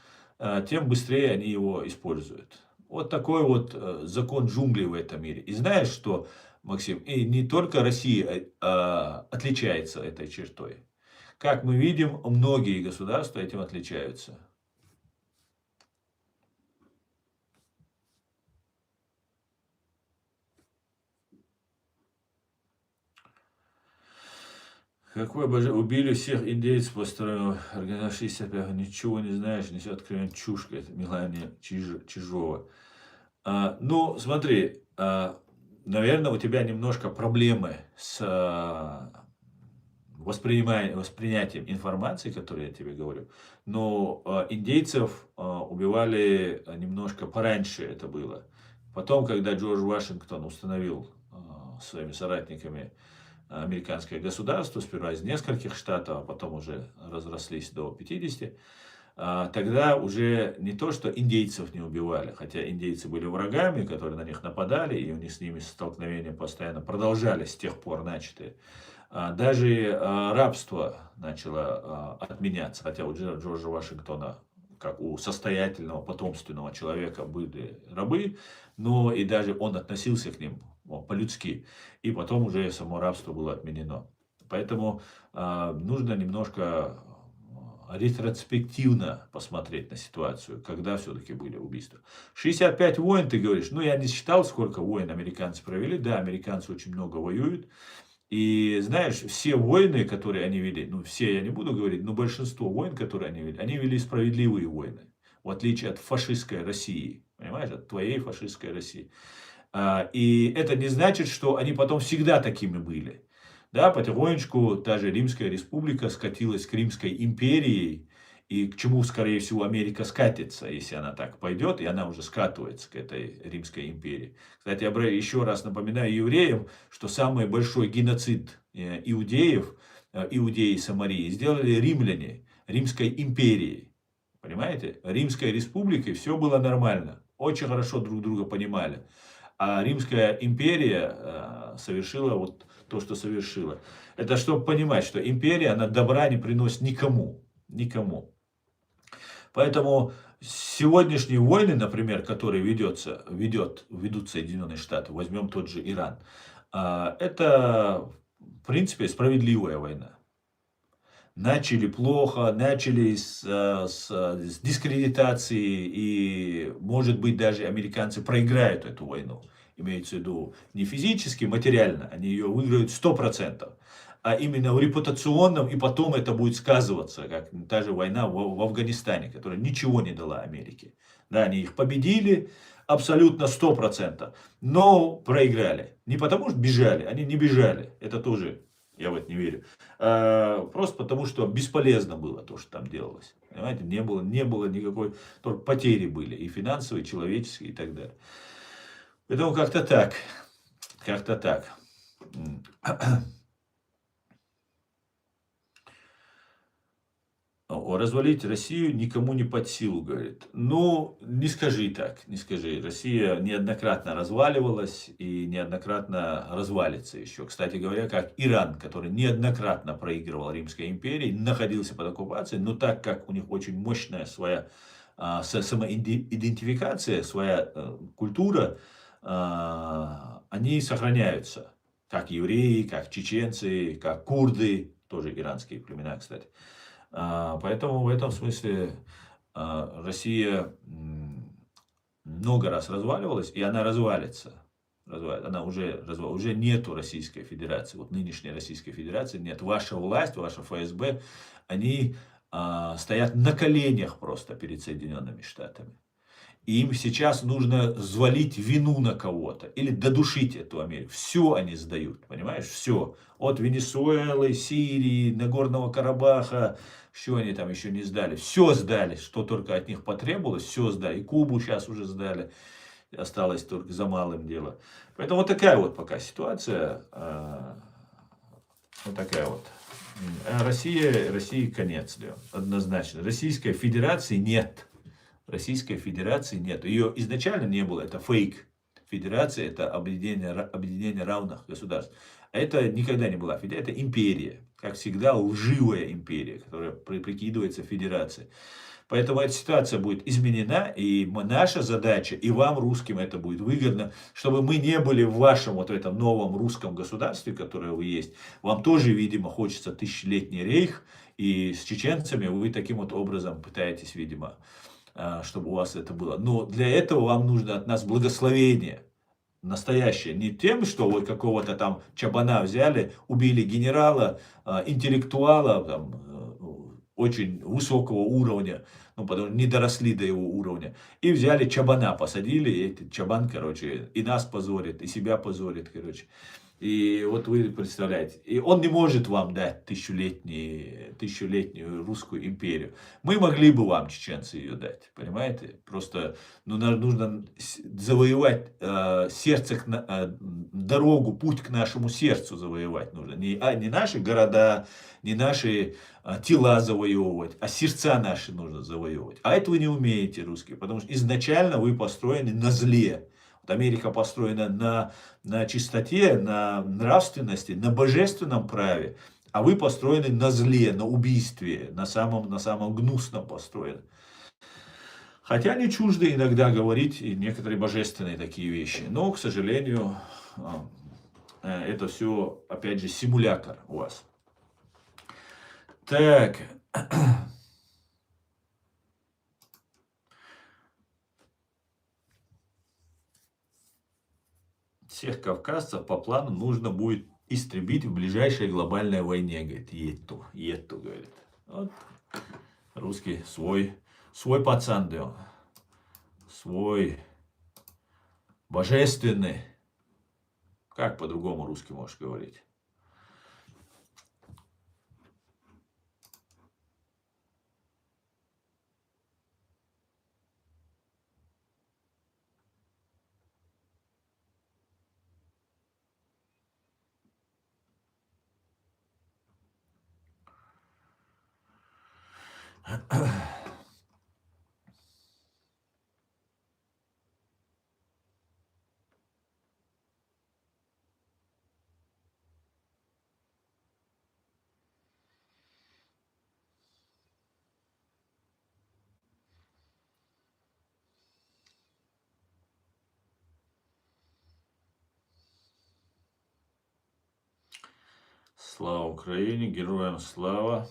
тем быстрее они его используют. Вот такой вот закон джунглей в этом мире. И знаешь что, Максим, и не только Россия отличается этой чертой. Как мы видим, многие государства этим отличаются. Какой убили всех индейцев по сторону организации 65, ничего не знаешь, несет откровенно чушь, это Мелания Чижова. Ну, смотри, наверное, у тебя немножко проблемы с воспринятием информации, которую я тебе говорю. Но индейцев убивали немножко пораньше, это было. Потом, когда Джордж Вашингтон установил своими соратниками американское государство, сперва из нескольких штатов, а потом уже разрослись до 50, тогда уже не то, что индейцев не убивали, хотя индейцы были врагами, которые на них нападали, и у них с ними столкновения постоянно продолжались с тех пор начатые. Даже рабство начало отменяться, хотя у Джорджа Вашингтона, как у состоятельного потомственного человека, были рабы, но и даже он относился к ним по-людски. И потом уже само рабство было отменено. Поэтому нужно немножко ретроспективно посмотреть на ситуацию, когда все-таки были убийства. 65 войн, ты говоришь, ну я не считал, сколько войн американцы провели. Да, американцы очень много воюют. И знаешь, все войны, которые они вели, ну все я не буду говорить, но большинство войн, которые они вели справедливые войны. В отличие от фашистской России. Понимаешь, от твоей фашистской России. И это не значит, что они потом всегда такими были. Да, потихонечку та же Римская республика скатилась к Римской империи, и к чему, скорее всего, Америка скатится, если она так пойдет, и она уже скатывается к этой Римской империи. Кстати, я еще раз напоминаю евреям, что самый большой геноцид иудеев, иудеи Самарии, сделали римляне, Римской империи. Понимаете? Римской республикой все было нормально, очень хорошо друг друга понимали. А Римская империя совершила вот то, что совершила. Это чтобы понимать, что империя, она добра не приносит никому. Никому. Поэтому сегодняшние войны, например, которые ведут Соединенные Штаты, возьмем тот же Иран, это, в принципе, справедливая война. Начали плохо, начали с дискредитации, и, может быть, даже американцы проиграют эту войну. Имеется в виду не физически, материально, они ее выиграют 100%, а именно в репутационном, и потом это будет сказываться, как та же война в Афганистане, которая ничего не дала Америке. Да, они их победили абсолютно 100%, но проиграли. Не потому что бежали, они не бежали, это тоже... Я в это не верю. Просто потому, что бесполезно было то, что там делалось. Понимаете, не было никакой... Только потери были. И финансовые, и человеческие, и так далее. Поэтому как-то так. Как-то так. Развалить Россию никому не под силу, говорит. Ну, не скажи так, не скажи. Россия неоднократно разваливалась и неоднократно развалится еще. Кстати говоря, как Иран, который неоднократно проигрывал Римской империи, находился под оккупацией, но так как у них очень мощная своя самоидентификация, своя культура, они сохраняются. Как евреи, как чеченцы, как курды, тоже иранские племена, кстати. Поэтому в этом смысле Россия много раз разваливалась, и она развалится. Она уже нету Российской Федерации. Вот нынешней Российской Федерации нет. Ваша власть, ваша ФСБ, они стоят на коленях просто перед Соединенными Штатами. И им сейчас нужно взвалить вину на кого-то. Или додушить эту Америку. Все они сдают, понимаешь? Все. От Венесуэлы, Сирии, Нагорного Карабаха. Что они там еще не сдали? Все сдали, что только от них потребовалось. Все сдали. И Кубу сейчас уже сдали. Осталось только за малым дело. Поэтому вот такая вот пока ситуация. Вот такая вот. России конец. Однозначно. Российской Федерации нет. Российской Федерации нет. Ее изначально не было, это фейк. Федерация — это объединение равных государств. А это никогда не была федерация, это империя. Как всегда, лживая империя, которая прикидывается федерацией. Поэтому эта ситуация будет изменена, и наша задача, и вам, русским, это будет выгодно, чтобы мы не были в вашем вот этом новом русском государстве, которое вы есть. Вам тоже, видимо, хочется тысячелетний рейх, и с чеченцами вы таким вот образом пытаетесь, видимо, чтобы у вас это было. Но для этого вам нужно от нас благословение. Настоящее. Не тем, что вы какого-то там чабана взяли, убили генерала, интеллектуала, там, очень высокого уровня, ну, потому что не доросли до его уровня. И взяли чабана, посадили, и этот чабан, короче, и нас позорит, и себя позорит, короче. И вот вы представляете, и он не может вам дать тысячелетнюю русскую империю. Мы могли бы вам, чеченцы, ее дать, понимаете? Просто нужно завоевать дорогу, путь к нашему сердцу завоевать нужно. Не наши города, не наши тела завоевывать, а сердца наши нужно завоевывать. А это вы не умеете, русские, потому что изначально вы построены на зле. Америка построена на чистоте, на нравственности, на божественном праве, а вы построены на зле, на убийстве, на самом гнусном построены. Хотя не чуждо иногда говорить и некоторые божественные такие вещи, но, к сожалению, это все, опять же, симулятор у вас. Так... Всех кавказцев по плану нужно будет истребить в ближайшей глобальной войне, говорит, етту, говорит. Вот русский свой пацан, да, свой божественный. Как по-другому русский можешь говорить? Слава Украине, героям слава.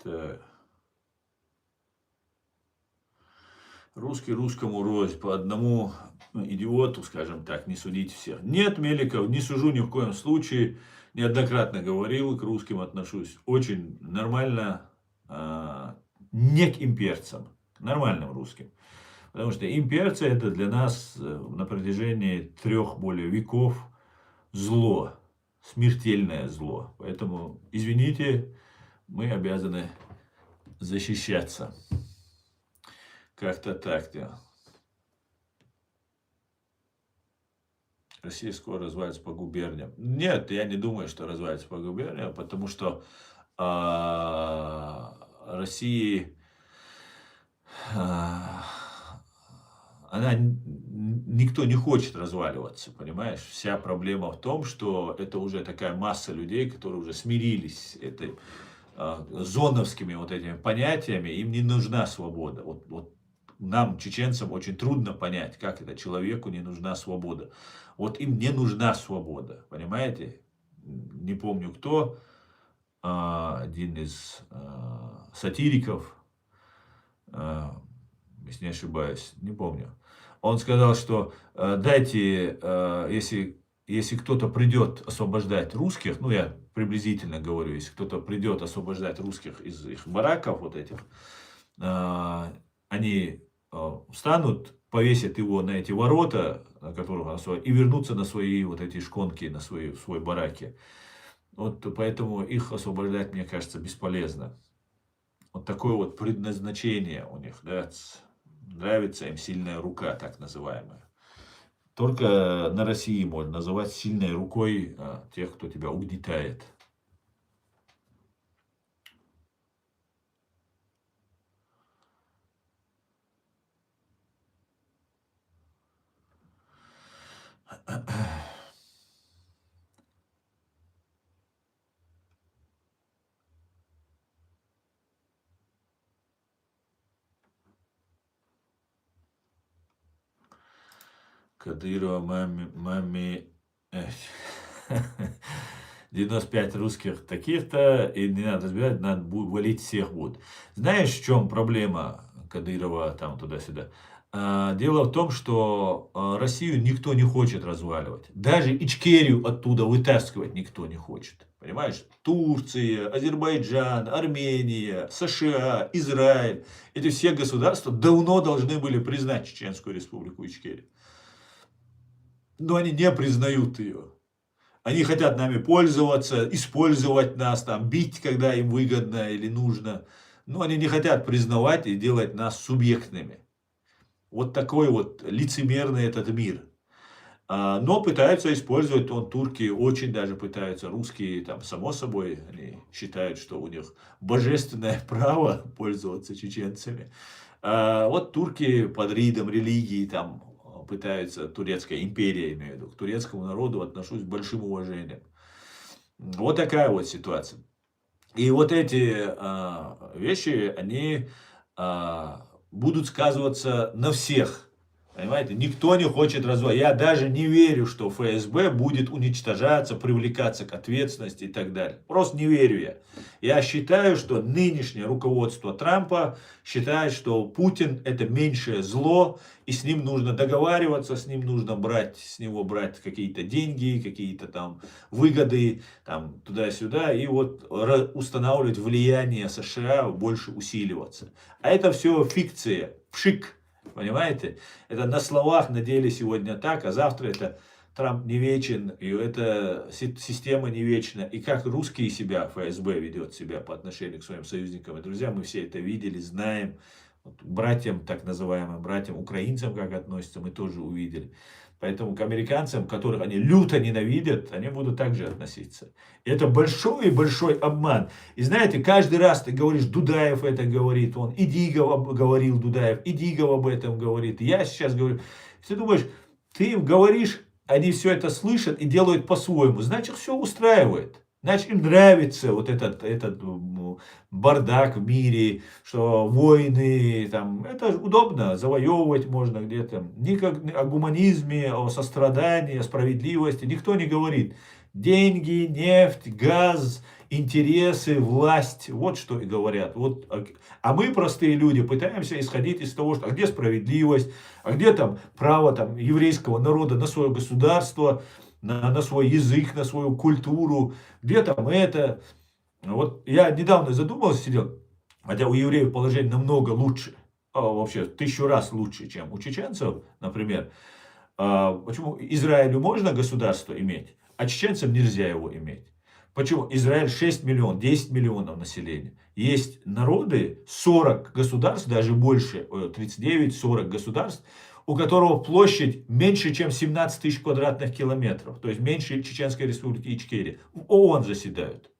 Так. Русский русскому рознь. По одному идиоту, скажем так, не судить всех. Нет, Меликов, не сужу ни в коем случае. Неоднократно говорил, к русским отношусь очень нормально. Не к имперцам, к нормальным русским. Потому что имперцы это для нас на протяжении 3 более веков зло, смертельное зло. Поэтому, извините, мы обязаны защищаться. Как-то так, да. Россия скоро развалится по губерниям. Нет, я не думаю, что развалится по губерниям, потому что России никто не хочет разваливаться, понимаешь? Вся проблема в том, что это уже такая масса людей, которые уже смирились с этой зоновскими вот этими понятиями, им не нужна свобода. Вот нам, чеченцам, очень трудно понять, как это человеку не нужна свобода. Вот им не нужна свобода, понимаете? Не помню кто, один из сатириков, если не ошибаюсь, не помню. Он сказал, что дайте, если кто-то придет освобождать русских, ну я приблизительно говорю, если кто-то придет освобождать русских из их бараков вот этих, они встанут, повесят его на эти ворота, на которых он стоит, и вернутся на свои вот эти шконки, на свой бараки. Вот поэтому их освобождать, мне кажется, бесполезно. Вот такое вот предназначение у них, да, нравится им сильная рука, так называемая. Только на России можно называть сильной рукой тех, кто тебя угнетает. Кадырова, маме, 95 русских таких-то, и не надо разбирать, надо валить всех будет. Знаешь, в чем проблема Кадырова там туда-сюда? Дело в том, что Россию никто не хочет разваливать. Даже Ичкерию оттуда вытаскивать никто не хочет. Понимаешь? Турция, Азербайджан, Армения, США, Израиль. Эти все государства давно должны были признать Чеченскую республику Ичкерию. Но они не признают ее. Они хотят нами пользоваться, использовать нас, там, бить, когда им выгодно или нужно. Но они не хотят признавать и делать нас субъектными. Вот такой вот лицемерный этот мир. Но пытаются использовать, турки очень даже пытаются, русские, там, само собой, они считают, что у них божественное право пользоваться чеченцами. Вот турки под ридом религии, там, пытаются, турецкая империя, имею в виду, к турецкому народу отношусь с большим уважением. Вот такая вот ситуация. И вот эти вещи, они будут сказываться на всех Понимаете, никто не хочет развала. Я даже не верю, что ФСБ будет уничтожаться, привлекаться к ответственности и так далее. Просто не верю я. Я считаю, что нынешнее руководство Трампа считает, что Путин это меньшее зло, и с ним нужно договариваться, с ним нужно брать, с него брать какие-то деньги, какие-то там выгоды, там туда-сюда, и вот устанавливать влияние США, больше усиливаться. А это все фикция, пшик. Понимаете? Это на словах, на деле сегодня так, а завтра это Трамп не вечен, и эта система не вечна. И как русские себя, ФСБ ведет себя по отношению к своим союзникам и друзьям, мы все это видели, знаем. Вот, братьям, так называемым братьям, украинцам, как относятся, мы тоже увидели. Поэтому к американцам, которых они люто ненавидят, они будут также относиться. Это большой-большой обман. И знаете, каждый раз ты говоришь, Дудаев это говорит, он, и Дигов говорил Дудаев, и Дигов об этом говорит, я сейчас говорю. Ты думаешь, ты им говоришь, они все это слышат и делают по-своему, значит, все устраивает. Значит, им нравится вот этот бардак в мире, что войны, там, это удобно, завоевывать можно где-то. Никак о гуманизме, о сострадании, о справедливости никто не говорит. Деньги, нефть, газ, интересы, власть, вот что и говорят. Вот, а мы, простые люди, пытаемся исходить из того, что а где справедливость, а где там право там, еврейского народа на свое государство, на свой язык, на свою культуру, где там это. Вот я недавно задумался, сидел, хотя у евреев положение намного лучше, вообще 1000 раз лучше, чем у чеченцев, например. Почему Израилю можно государство иметь, а чеченцам нельзя его иметь? Почему? Израиль 6 миллионов, 10 миллионов населения. Есть народы, 40 государств, даже больше, 39-40 государств, у которого площадь меньше, чем 17 тысяч квадратных километров. То есть меньше Чеченской республики Ичкерия. В ООН заседают.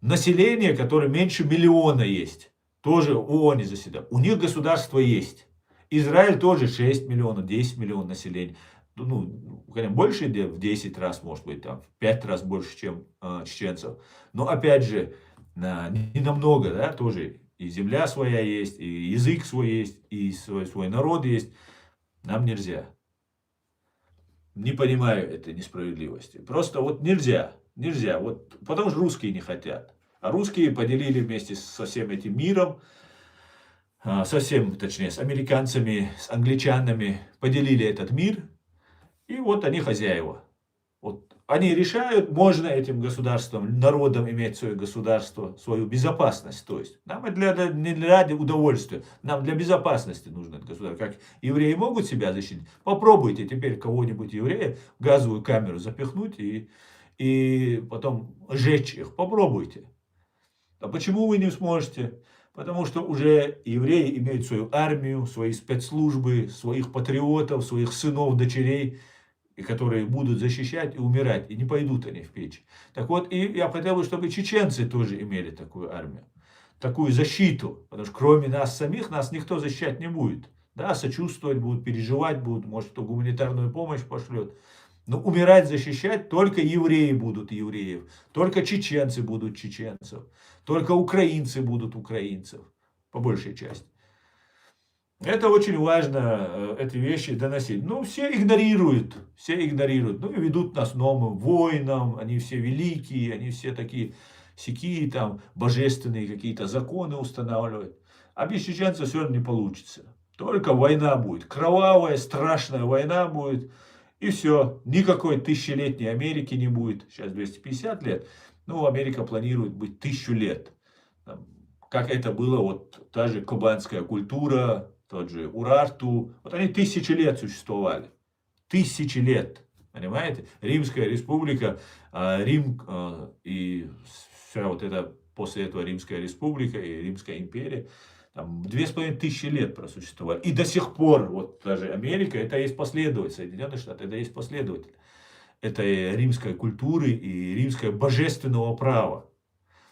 Население, которое меньше миллиона есть, тоже в ООН заседают. У них государство есть. Израиль тоже 6 миллионов, 10 миллионов населения. Ну, конечно, больше в 10 раз, может быть, там, в 5 раз больше, чем чеченцев. Но опять же, не намного, да, тоже. И земля своя есть, и язык свой есть, и свой народ есть. Нам нельзя. Не понимаю этой несправедливости. Просто вот нельзя. Нельзя. Вот, потому что русские не хотят. А русские поделили вместе со всем этим миром, точнее, с американцами, с англичанами, поделили этот мир. И вот они хозяева. Вот они решают, можно этим государством, народом иметь свое государство, свою безопасность. То есть нам это не ради удовольствия, нам для безопасности нужно это государство. Как евреи могут себя защитить? Попробуйте теперь кого-нибудь еврея в газовую камеру запихнуть и потом сжечь их. Попробуйте. А почему вы не сможете? Потому что уже евреи имеют свою армию, свои спецслужбы, своих патриотов, своих сынов, дочерей, и которые будут защищать и умирать, и не пойдут они в печь. Так вот, и я хотел бы, чтобы чеченцы тоже имели такую армию, такую защиту, потому что кроме нас самих, нас никто защищать не будет. Да, сочувствовать будут, переживать будут, может, кто гуманитарную помощь пошлет. Но умирать, защищать только евреи будут евреев, только чеченцы будут чеченцев, только украинцы будут украинцев, по большей части. Это очень важно, эти вещи доносить. Но все игнорируют, ну и ведут нас новым воинам, они все великие, они все такие сякие, там, божественные какие-то законы устанавливают. А без чеченцев все равно не получится. Только война будет, кровавая, страшная война будет, и все. Никакой тысячелетней Америки не будет. Сейчас 250 лет, но Америка планирует быть 1000 лет. Как это было, вот та же кубанская культура, тот же Урарту, вот они 1000 лет существовали. 1000 лет, понимаете? Римская республика, Рим и вся вот это, после этого Римская республика и Римская империя, там 2500 лет просуществовали. И до сих пор, вот даже Америка, это есть последователь, Соединенные Штаты, это есть последователь этой римской культуры и римского божественного права.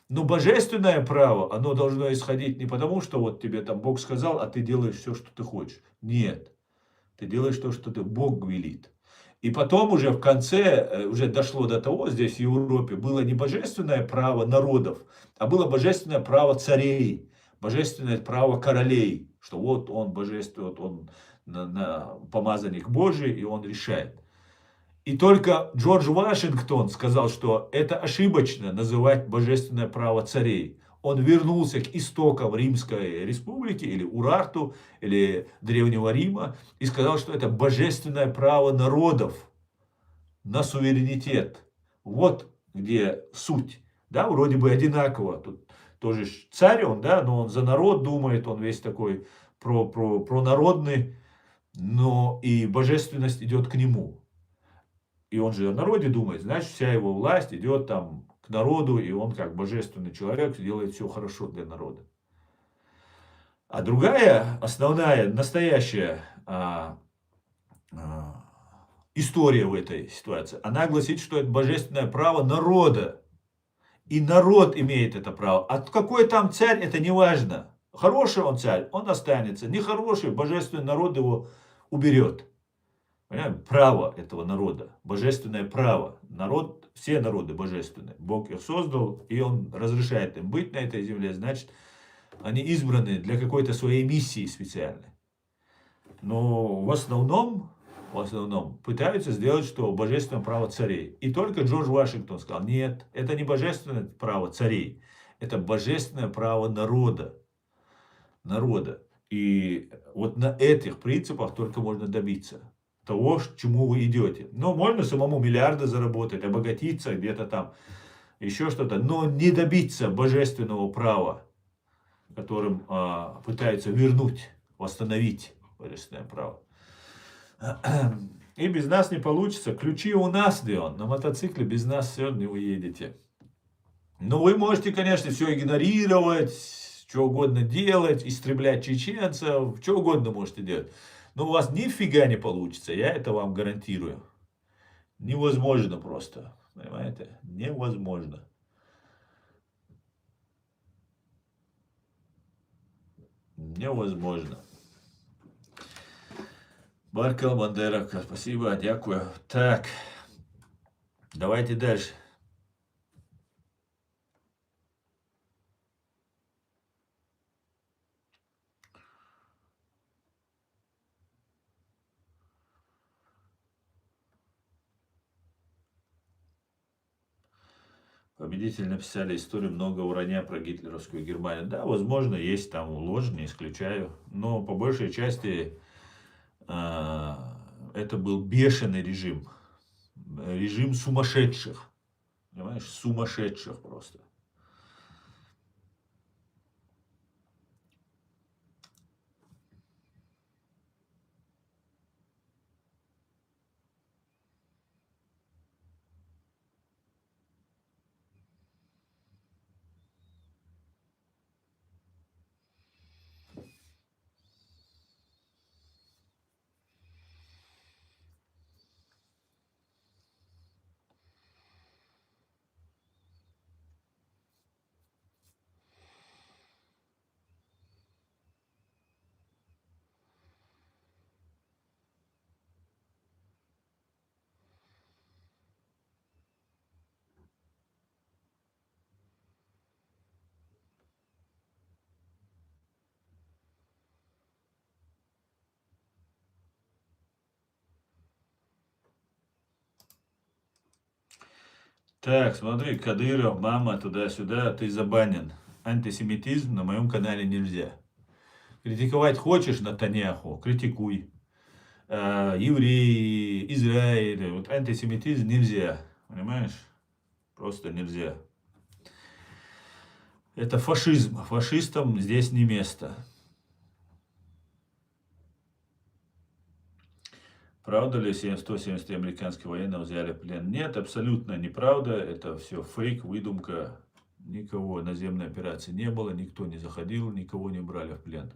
Но божественное право, оно должно исходить не потому, что вот тебе там Бог сказал, а ты делаешь все, что ты хочешь. Нет. Ты делаешь то, что Бог велит. И потом уже в конце, уже дошло до того, здесь в Европе, было не божественное право народов, а было божественное право царей, божественное право королей, что вот он божественный, вот он помазанник Божий, и он решает. И только Джордж Вашингтон сказал, что это ошибочно называть божественное право царей. Он вернулся к истокам Римской республики, или Урарту, или Древнего Рима, и сказал, что это божественное право народов на суверенитет. Вот где суть. Да, вроде бы одинаково. Тут тоже царь он, да, но он за народ думает, он весь такой пронародный, но и божественность идет к нему. И он же о народе думает, значит, вся его власть идет там к народу, и он как божественный человек делает все хорошо для народа. А другая, основная, настоящая история в этой ситуации, она гласит, что это божественное право народа. И народ имеет это право. А какой там царь, это не важно. Хороший он царь, он останется. Нехороший, божественный народ его уберет. Понимаете? Право этого народа, божественное право. Народ, все народы божественные. Бог их создал, и Он разрешает им быть на этой земле. Значит, они избраны для какой-то своей миссии специальной. Но в основном пытаются сделать, что божественное право царей. И только Джордж Вашингтон сказал, нет, это не божественное право царей, это божественное право народа. И вот на этих принципах только можно добиться того, к чему вы идете. Но можно самому миллиарды заработать, обогатиться где-то там, еще что-то, но не добиться божественного права, которым пытаются вернуть, восстановить божественное право. И без нас не получится. Ключи у нас, Леон. На мотоцикле без нас все не уедете. Но вы можете, конечно, все игнорировать, что угодно делать, истреблять чеченцев, что угодно можете делать. Но у вас нифига не получится, я это вам гарантирую. Невозможно просто, понимаете? Невозможно. Невозможно. Баркал Бандера, спасибо, дякую. Так, давайте дальше. Победители написали историю много вранья про гитлеровскую Германию. Да, возможно, есть там ложь, не исключаю. Но по большей части это был бешеный режим. Режим сумасшедших. Понимаешь, сумасшедших просто. Так, смотри, Кадыров, мама, туда-сюда, ты забанен. Антисемитизм на моем канале нельзя. Критиковать хочешь Натаньяху, критикуй. Евреи, Израиль, вот антисемитизм нельзя, понимаешь? Просто нельзя. Это фашизм, фашистам здесь не место. Правда ли 173 американских военных взяли в плен? Нет, абсолютно неправда. Это все фейк, выдумка. Никого наземной операции не было, никто не заходил, никого не брали в плен.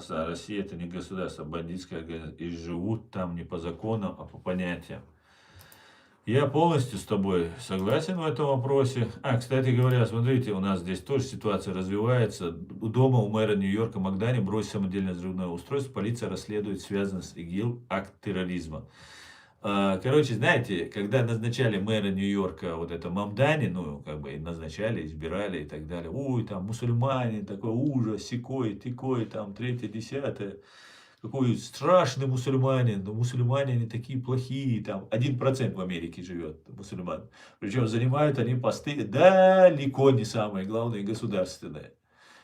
Россия это не государство, бандитская организация. И живут там не по законам, а по понятиям. Я полностью с тобой согласен в этом вопросе. Кстати говоря, смотрите, у нас здесь тоже ситуация развивается. У дома у мэра Нью-Йорка Макдани бросили самодельное взрывное устройство. Полиция расследует связанный с ИГИЛ акт терроризма. Короче, знаете, когда назначали мэра Нью-Йорка, вот это Мамдани, ну, как бы назначали, избирали и так далее. Ой, там мусульмане, такой ужас, сякой, тикой, там, третье, десятое. Какой страшный мусульманин, но мусульмане они такие плохие, там 1% в Америке живет мусульман. Причем занимают они посты далеко не самые главные государственные.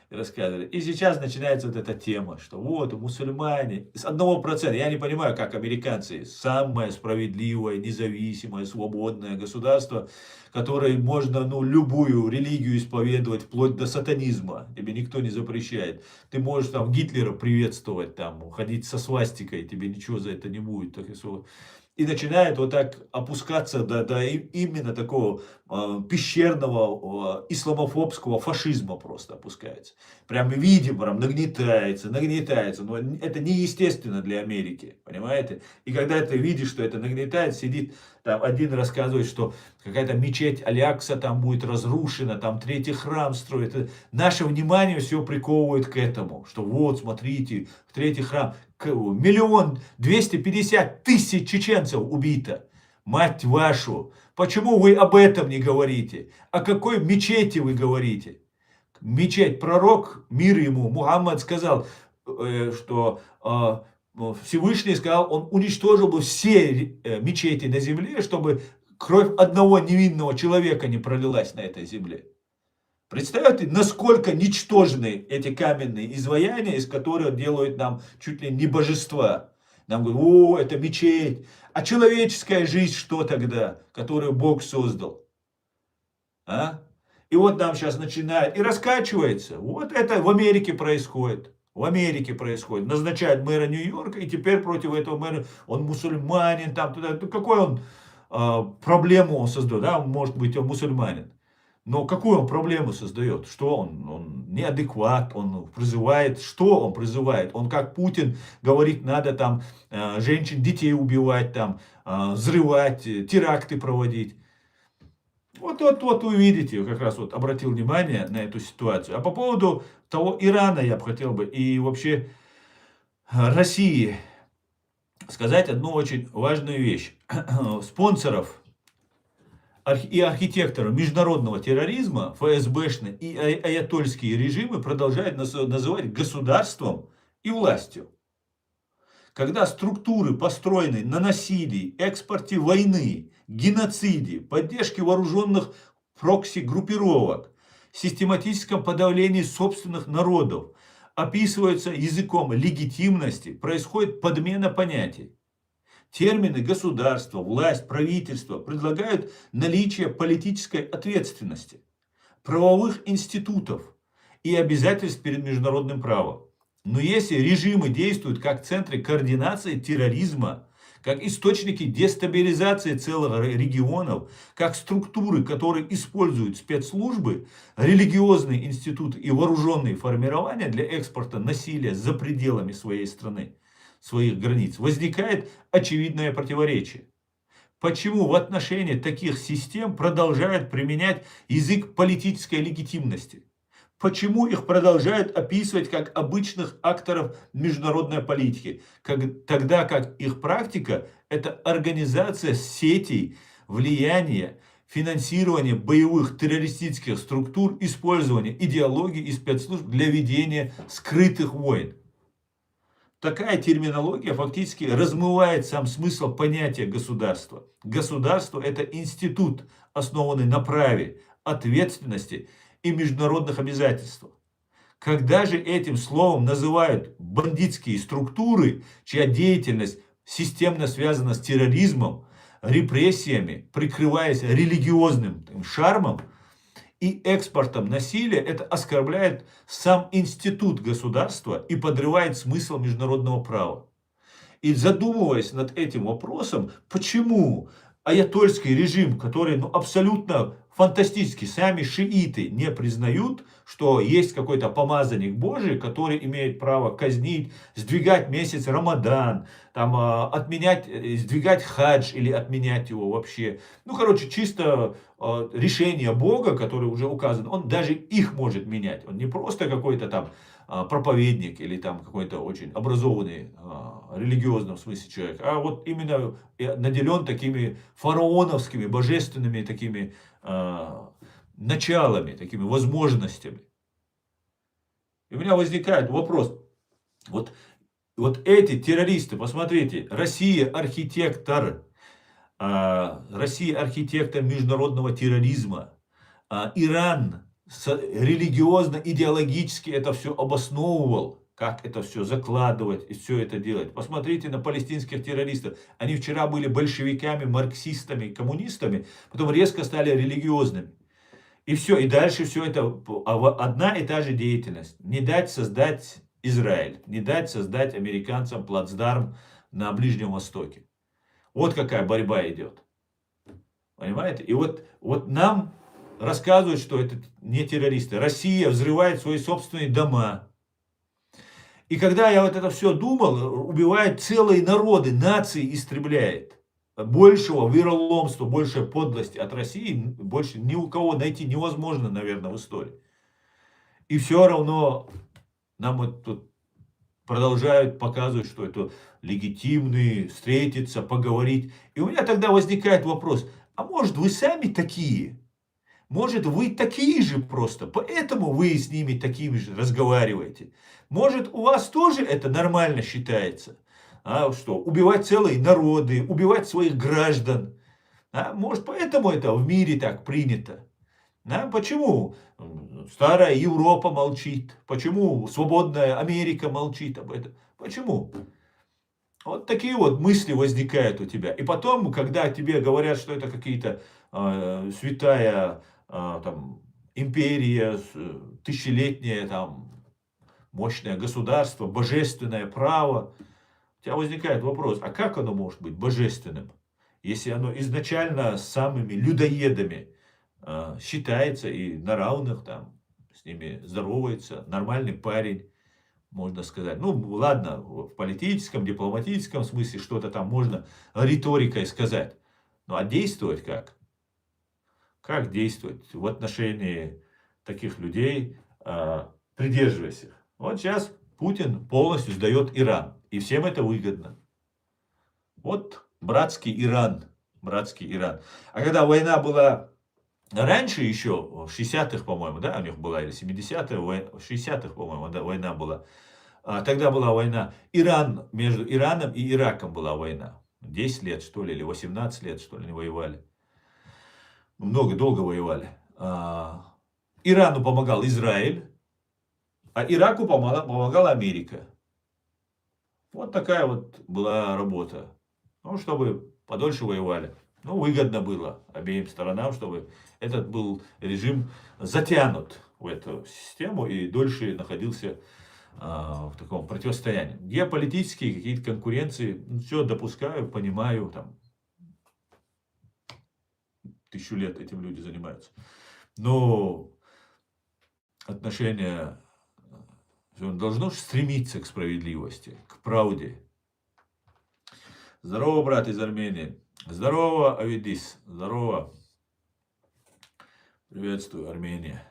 И рассказывали. И сейчас начинается вот эта тема, что вот мусульмане с 1%, я не понимаю, как американцы, самое справедливое, независимое, свободное государство, которое можно, ну, любую религию исповедовать, вплоть до сатанизма, тебе никто не запрещает. Ты можешь там Гитлера приветствовать, там, ходить со свастикой, тебе ничего за это не будет. И начинает вот так опускаться до именно такого пещерного исламофобского фашизма просто опускается. Прям видим, прям нагнетается, нагнетается. Но это неестественно для Америки, понимаете? И когда ты видишь, что это нагнетает, сидит там один рассказывает, что какая-то мечеть Аль-Акса там будет разрушена, там третий храм строит. Наше внимание все приковывает к этому, что вот, смотрите, третий храм. 1 250 000 чеченцев убито. Мать вашу, почему вы об этом не говорите? О какой мечети вы говорите? Мечеть, пророк, мир ему, Мухаммад сказал, что Всевышний сказал, он уничтожил бы все мечети на земле, чтобы кровь одного невинного человека не пролилась на этой земле. Представляете, насколько ничтожны эти каменные изваяния, из которых делают нам чуть ли не божества. Нам говорят, о, это мечеть. А человеческая жизнь что тогда, которую Бог создал? И вот нам сейчас начинает, и раскачивается. Вот это в Америке происходит. В Америке происходит. Назначают мэра Нью-Йорка, и теперь против этого мэра, он мусульманин, там, туда. Какой он проблему он создает? Да, может быть, он мусульманин. Но какую он проблему создает? Что он? Он неадекват, он призывает. Что он призывает? Он как Путин говорит, надо там женщин, детей убивать, там, взрывать, теракты проводить. Вот вы видите, как раз вот обратил внимание на эту ситуацию. А по поводу того Ирана я бы хотел бы и вообще России сказать одну очень важную вещь. Спонсоров и архитекторов международного терроризма, ФСБшные и аятольские режимы продолжают называть государством и властью. Когда структуры, построенные на насилии, экспорте войны, геноциде, поддержке вооруженных прокси-группировок, систематическом подавлении собственных народов, описываются языком легитимности, происходит подмена понятий. Термины государство, власть, правительство предлагают наличие политической ответственности, правовых институтов и обязательств перед международным правом. Но если режимы действуют как центры координации терроризма, как источники дестабилизации целых регионов, как структуры, которые используют спецслужбы, религиозные институты и вооруженные формирования для экспорта насилия за пределами своей страны, своих границ, возникает очевидное противоречие. Почему в отношении таких систем продолжают применять язык политической легитимности? Почему их продолжают описывать как обычных акторов международной политики, тогда как их практика – это организация сетей, влияния, финансирование боевых террористических структур, использование идеологии и спецслужб для ведения скрытых войн? Такая терминология фактически размывает сам смысл понятия государства. Государство – это институт, основанный на праве, ответственности и международных обязательствах. Когда же этим словом называют бандитские структуры, чья деятельность системно связана с терроризмом, репрессиями, прикрываясь религиозным шармом и экспортом насилия, это оскорбляет сам институт государства и подрывает смысл международного права. И задумываясь над этим вопросом, почему аятольский режим, который абсолютно фантастически. Сами шииты не признают, что есть какой-то помазанник Божий, который имеет право казнить, сдвигать месяц Рамадан, там, отменять, сдвигать хадж или отменять его вообще. Ну, короче, чисто решение Бога, которое уже указано, он даже их может менять. Он не просто какой-то там проповедник или там какой-то очень образованный религиозном смысле человек, а вот именно наделен такими фараоновскими, божественными такими началами, такими возможностями. И у меня возникает вопрос, вот эти террористы, посмотрите, Россия архитектор международного терроризма, Иран религиозно-идеологически это все обосновывал, как это все закладывать и все это делать. Посмотрите на палестинских террористов. Они вчера были большевиками, марксистами, коммунистами, потом резко стали религиозными. И все, и дальше все это одна и та же деятельность. Не дать создать Израиль, не дать создать американцам плацдарм на Ближнем Востоке. Вот какая борьба идет. Понимаете? И вот нам рассказывают, что это не террористы. Россия взрывает свои собственные дома. И когда я вот это все думал, убивает целые народы, нации истребляет. Большего вероломства, большей подлости от России больше ни у кого найти невозможно, наверное, в истории. И все равно нам вот тут продолжают показывать, что это легитимные, встретиться, поговорить. И у меня тогда возникает вопрос, а может вы сами такие? Может вы такие же просто, поэтому вы с ними такими же разговариваете? Может у вас тоже это нормально считается? А что, убивать целые народы, убивать своих граждан? А может поэтому это в мире так принято? А почему старая Европа молчит? Почему свободная Америка молчит об этом? Почему? Вот такие вот мысли возникают у тебя. И потом, когда тебе говорят, что это какие-то святая там, империя, тысячелетнее там, мощное государство, божественное право, у тебя возникает вопрос, а как оно может быть божественным, если оно изначально с самыми людоедами считается и на равных там с ними здоровается, нормальный парень, можно сказать. Ну, ладно, в политическом, дипломатическом смысле что-то там можно риторикой сказать. Ну, а действовать как? Как действовать в отношении таких людей, придерживаясь их? Вот сейчас Путин полностью сдает Иран. И всем это выгодно. Вот братский Иран. Братский Иран. А когда война была раньше еще, в 60-х, по-моему, да, у них была, или 70-х, в 60-х, по-моему, да, война была. Тогда была война. Между Ираном и Ираком была война. 10 лет, что ли, или 18 лет, что ли, не воевали. Долго воевали. Ирану помогал Израиль, а Ираку помогала Америка. Вот такая вот была работа. Ну, чтобы подольше воевали. Ну, выгодно было обеим сторонам, чтобы этот был режим затянут в эту систему и дольше находился в таком противостоянии. Геополитические какие-то конкуренции, ну, все допускаю, понимаю, там, 1000 лет этим люди занимаются. Но отношение должно стремиться к справедливости, к правде. Здорово, брат из Армении. Здорово, Авидис. Здорово. Приветствую, Армения.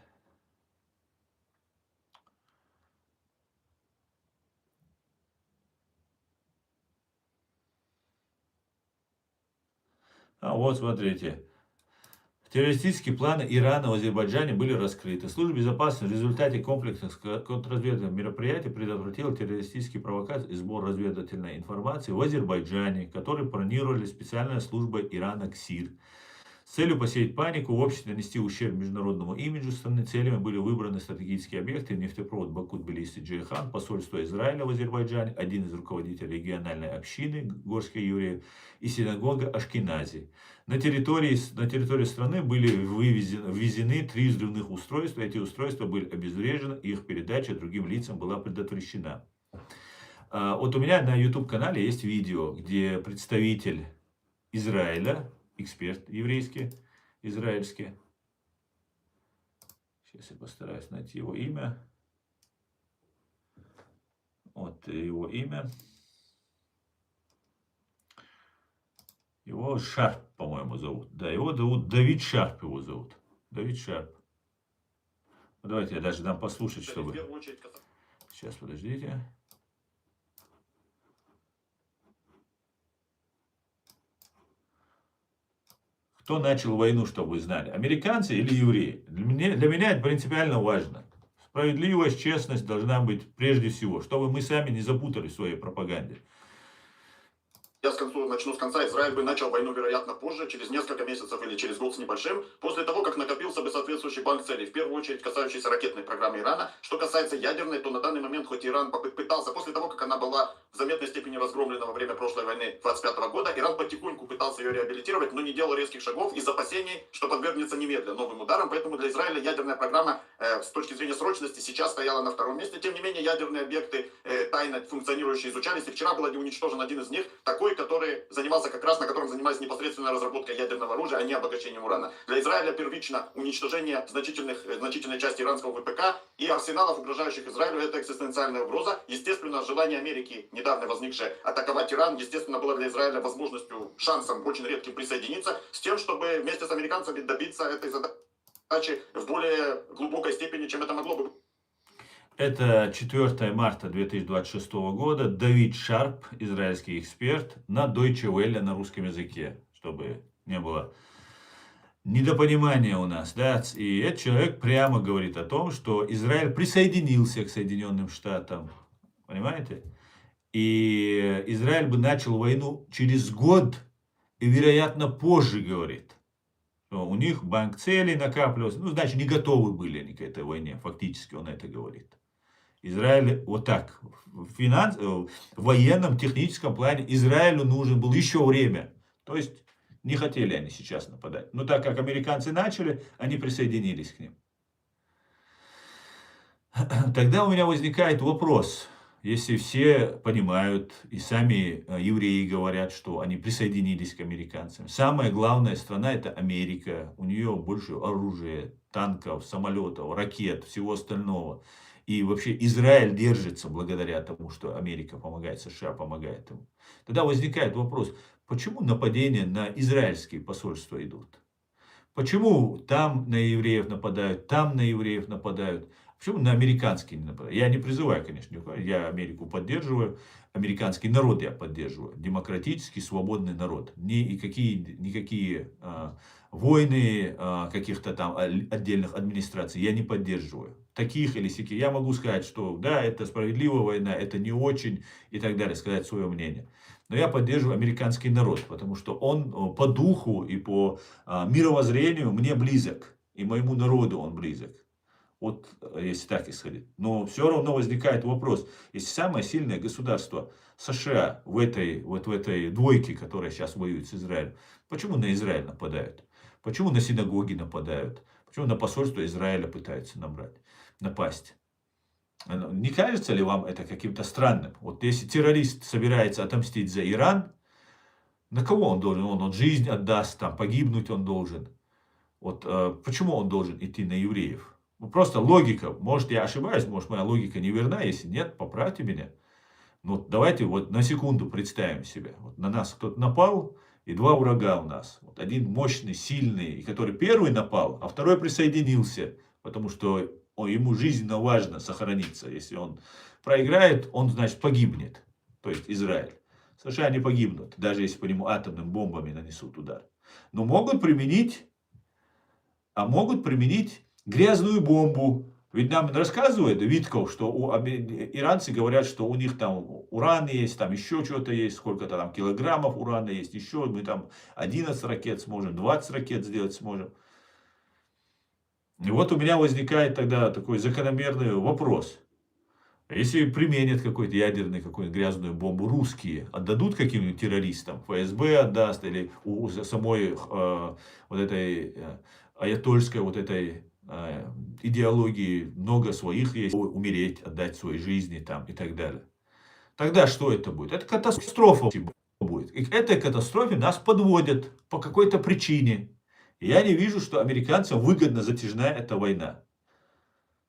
А вот смотрите. Террористические планы Ирана в Азербайджане были раскрыты. Служба безопасности в результате комплексных контрразведывательных мероприятий предотвратила террористические провокации и сбор разведывательной информации в Азербайджане, который планировали специальная служба Ирана КСИР. С целью посеять панику в обществе, нанести ущерб международному имиджу страны, целями были выбраны стратегические объекты: нефтепровод Баку-Тбилиси-Джейхан, посольство Израиля в Азербайджане, один из руководителей региональной общины горских евреев и синагога Ашкенази. На территории страны были ввезены 3 взрывных устройства. Эти устройства были обезврежены, и их передача другим лицам была предотвращена. Вот у меня на YouTube-канале есть видео, где представитель Израиля, эксперт еврейский, израильский, Сейчас я постараюсь найти его имя. Вот его имя. Его Шарп, по-моему, зовут. Да, его зовут Давид Шарп, его зовут. Давид Шарп. Ну, давайте я даже дам послушать, чтобы... Сейчас, подождите. Кто начал войну, чтобы вы знали? Американцы или евреи? Для меня это принципиально важно. Справедливость, честность должна быть прежде всего, чтобы мы сами не запутали в своей пропаганде. Я начну с конца. Израиль бы начал войну, вероятно, позже, через несколько месяцев или через год с небольшим, после того, как накопился бы соответствующий банк целей, в первую очередь касающийся ракетной программы Ирана. Что касается ядерной, то на данный момент, хоть Иран пытался, после того, как она была в заметной степени разгромлена во время прошлой войны 25 года, Иран потихоньку пытался ее реабилитировать, но не делал резких шагов из опасений, что подвергнется немедленно новым ударам. Поэтому для Израиля ядерная программа с точки зрения срочности сейчас стояла на втором месте. Тем не менее, ядерные объекты тайно функционирующие изучались, и вчера был уничтожен один из них, такой, который занимался на котором занимались непосредственно разработкой ядерного оружия, а не обогащением урана. Для Израиля первично уничтожение значительной части иранского ВПК и арсеналов, угрожающих Израилю, это экзистенциальная угроза. Естественно, желание Америки, недавно возникшее, атаковать Иран, естественно, было для Израиля возможностью, шансом очень редким присоединиться, с тем, чтобы вместе с американцами добиться этой задачи в более глубокой степени, чем это могло бы. Это 4 марта 2026 года. Давид Шарп, израильский эксперт, на Deutsche Welle на русском языке, чтобы не было недопонимания у нас. Да? И этот человек прямо говорит о том, что Израиль присоединился к Соединенным Штатам. Понимаете? И Израиль бы начал войну через год, и, вероятно, позже, говорит. У них банк целей накапливался. Ну, значит, не готовы были они к этой войне. Фактически он это говорит. Израиль вот так, в военном, техническом плане Израилю нужен был еще время. То есть не хотели они сейчас нападать. Но так как американцы начали, они присоединились к ним. Тогда у меня возникает вопрос. Если все понимают, и сами евреи говорят, что они присоединились к американцам. Самая главная страна это Америка. У нее больше оружия, танков, самолетов, ракет, всего остального. И вообще Израиль держится благодаря тому, что Америка помогает, США помогает ему. Тогда возникает вопрос, почему нападения на израильские посольства идут? Почему там на евреев нападают, там на евреев нападают? Почему на американские не нападают? Я не призываю, конечно, я Америку поддерживаю, американский народ я поддерживаю. Демократический, свободный народ. Никакие войны каких-то там отдельных администраций я не поддерживаю. Таких или сяких. Я могу сказать, что да, это справедливая война, это не очень и так далее, сказать свое мнение. Но я поддерживаю американский народ, потому что он по духу и по мировоззрению мне близок. И моему народу он близок. Вот если так исходить. Но все равно возникает вопрос. Если самое сильное государство США в этой двойке, которая сейчас воюет с Израилем, почему на Израиль нападают? Почему на синагоги нападают? Почему на посольство Израиля пытаются напасть? Не кажется ли вам это каким-то странным? Вот если террорист собирается отомстить за Иран, на кого он должен? Он жизнь отдаст, там, погибнуть он должен. Вот почему он должен идти на евреев? Ну, просто логика. Может, я ошибаюсь, может, моя логика неверна. Если нет, поправьте меня. Ну, давайте вот на секунду представим себе. Вот на нас кто-то напал, и два врага у нас. Вот один мощный, сильный, который первый напал, а второй присоединился. Потому что ему жизненно важно сохраниться. Если он проиграет, он, значит, погибнет. То есть Израиль. США не погибнут, даже если по нему атомными бомбами нанесут удар. Но могут применить грязную бомбу. Ведь нам рассказывает Витков, что иранцы говорят, что у них там уран есть, там еще что-то есть, сколько-то там килограммов урана есть, еще мы там 11 ракет сможем, 20 ракет сделать сможем. И вот у меня возникает тогда такой закономерный вопрос. Если применят какую-то ядерную, грязную бомбу, русские отдадут каким-нибудь террористам? ФСБ отдаст или у самой вот этой аятольской вот этой идеологии много своих есть, умереть, отдать свои жизни там и так далее. Тогда что это будет? Это катастрофа будет. И к этой катастрофе нас подводят по какой-то причине. И я не вижу, что американцам выгодна затяжная эта война.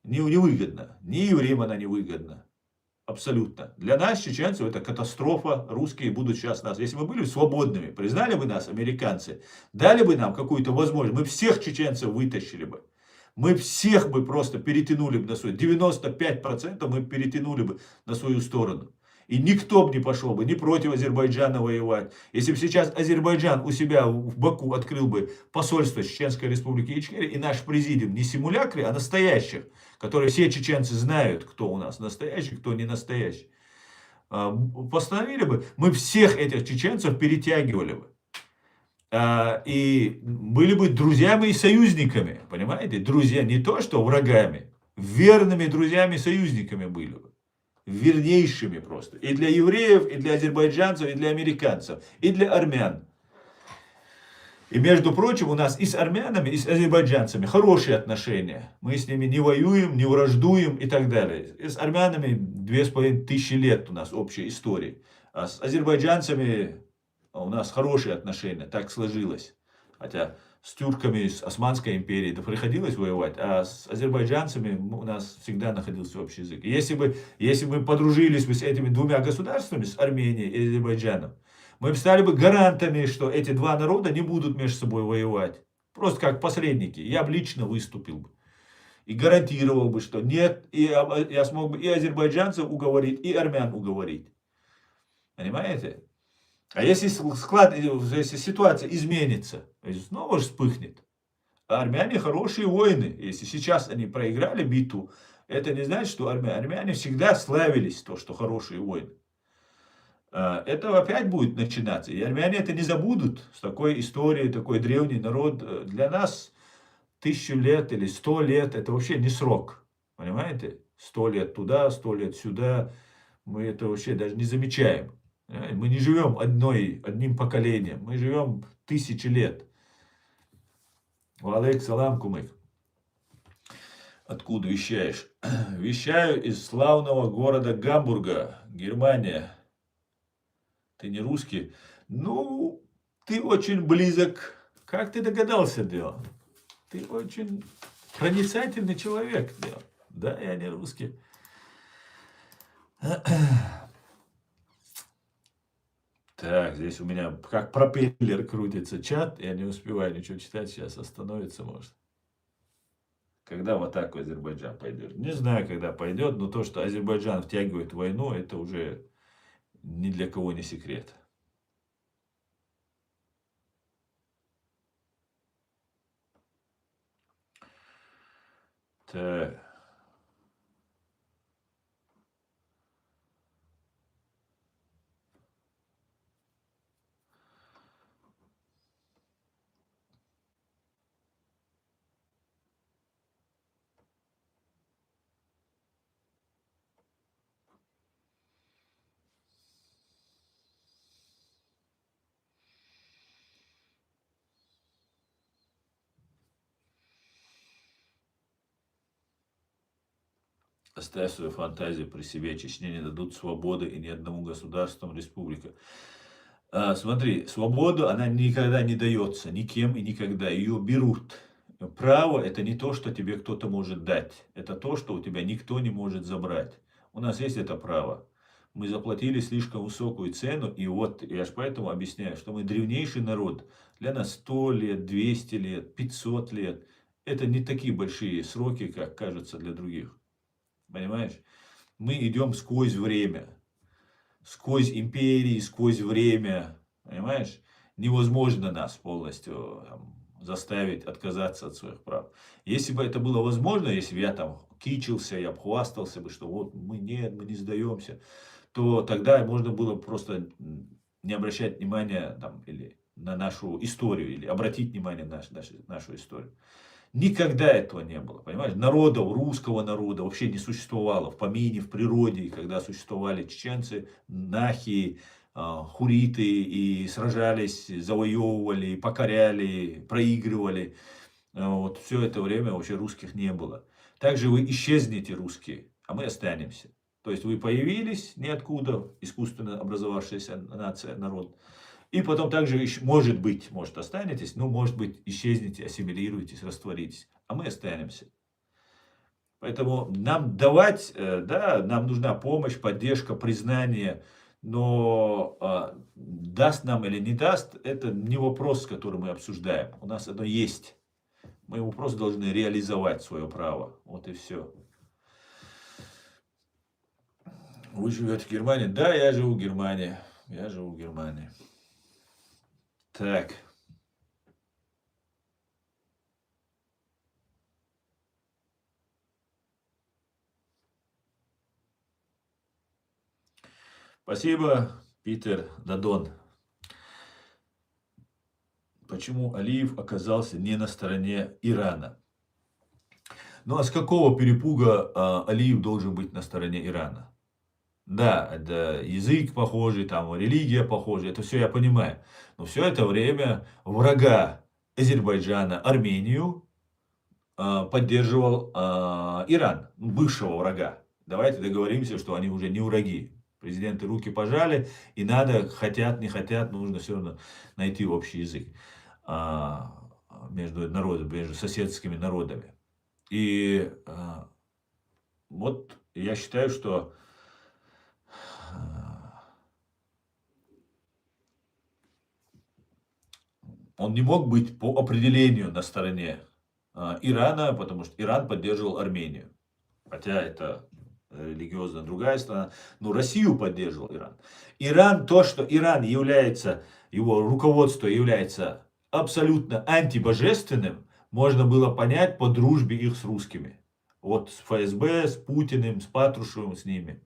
невыгодна. Ни евреям она невыгодна. Абсолютно. Для нас, чеченцев, это катастрофа. Русские будут сейчас нас. Если мы были свободными, признали бы нас американцы, дали бы нам какую-то возможность, мы всех чеченцев вытащили бы. Мы всех бы просто перетянули бы на свою. 95% мы перетянули бы на свою сторону. И никто бы не пошел бы ни против Азербайджана воевать. Если бы сейчас Азербайджан у себя в Баку открыл бы посольство Чеченской Республики Ичкерия, и наш президиум не симулякры, а настоящих, которые все чеченцы знают, кто у нас настоящий, кто не настоящий, постановили бы, мы всех этих чеченцев перетягивали бы. И были бы друзьями и союзниками, понимаете? Друзья не то, что врагами, верными друзьями и союзниками были бы. Вернейшими просто. И для евреев, и для азербайджанцев, и для американцев, и для армян. И между прочим, у нас и с армянами, и с азербайджанцами хорошие отношения. Мы с ними не воюем, не враждуем и так далее. И с армянами 2500 лет у нас общей истории. А с азербайджанцами у нас хорошие отношения, так сложилось. Хотя с тюрками, с Османской империей это приходилось воевать, а с азербайджанцами у нас всегда находился общий язык. И если бы мы подружились бы с этими двумя государствами, с Арменией и Азербайджаном, мы стали бы гарантами, что эти два народа не будут между собой воевать. Просто как посредники. Я бы лично выступил бы. И гарантировал бы, что нет, и я смог бы и азербайджанцев уговорить, и армян уговорить. Понимаете? А если ситуация изменится, снова же вспыхнет. А армяне хорошие воины. Если сейчас они проиграли битву, это не значит, что армяне всегда славились, то, что хорошие воины. Это опять будет начинаться. И армяне это не забудут. С такой историей, такой древний народ. Для нас 1000 лет или 100 лет это вообще не срок. Понимаете? 100 лет туда, 100 лет сюда. Мы это вообще даже не замечаем. Мы не живем одним поколением. Мы живем 1000 лет. Валейк салам, кумык. Откуда вещаешь? Вещаю из славного города Гамбурга, Германия. Ты не русский? Ну, ты очень близок. Как ты догадался, Дио? Ты очень проницательный человек, Дио. Да, я не русский. Так, здесь у меня как пропеллер крутится чат. Я не успеваю ничего читать. Сейчас остановится, может. Когда в атаку Азербайджан пойдет? Не знаю, когда пойдет, но то, что Азербайджан втягивает в войну, это уже ни для кого не секрет. Так. Оставь свою фантазию при себе. Чечне не дадут свободы и ни одному государству, республика. Смотри, свободу она никогда не дается, никем и никогда. Ее берут. Право это не то, что тебе кто-то может дать. Это то, что у тебя никто не может забрать. У нас есть это право. Мы заплатили слишком высокую цену. И вот я же поэтому объясняю, что мы древнейший народ. Для нас 100 лет, 200 лет, 500 лет. Это не такие большие сроки, как кажется для других. Понимаешь? Мы идем сквозь время. Сквозь империи, сквозь время. Понимаешь? Невозможно нас полностью заставить отказаться от своих прав. Если бы это было возможно, если бы я там кичился, я обхвастался бы, что вот мы не сдаемся, то тогда можно было просто не обращать внимания там, или на нашу историю, или обратить внимание на нашу историю. Никогда этого не было, понимаешь? Народов, русского народа вообще не существовало в помине, в природе, когда существовали чеченцы, нахи, хуриты и сражались, завоевывали, покоряли, проигрывали. Вот все это время вообще русских не было. Также вы исчезнете, русские, а мы останемся. То есть вы появились ниоткуда, искусственно образовавшаяся нация, народ. И потом также, может останетесь, но может быть исчезнете, ассимилируетесь, растворитесь. А мы останемся. Поэтому нам давать, да, нам нужна помощь, поддержка, признание, но даст нам или не даст, это не вопрос, который мы обсуждаем. У нас оно есть. Мы его просто должны реализовать свое право. Вот и все. Вы живете в Германии? Да, я живу в Германии. Я живу в Германии. Так. Спасибо, Питер Дадон. Почему Алиев оказался не на стороне Ирана? Ну а с какого перепуга Алиев должен быть на стороне Ирана? Да, это язык похожий, там религия похожая, это все я понимаю. Но все это время врага Азербайджана, Армению, поддерживал Иран, бывшего врага. Давайте договоримся, что они уже не враги. Президенты руки пожали, и надо, хотят, не хотят, нужно все равно найти общий язык между народами, между соседскими народами. И вот я считаю, что он не мог быть по определению на стороне Ирана, потому что Иран поддерживал Армению. Хотя это религиозно другая страна, но Россию поддерживал Иран. Иран, то, что Иран является, его руководство является абсолютно антибожественным, можно было понять по дружбе их с русскими. Вот с ФСБ, с Путиным, с Патрушевым, с ними.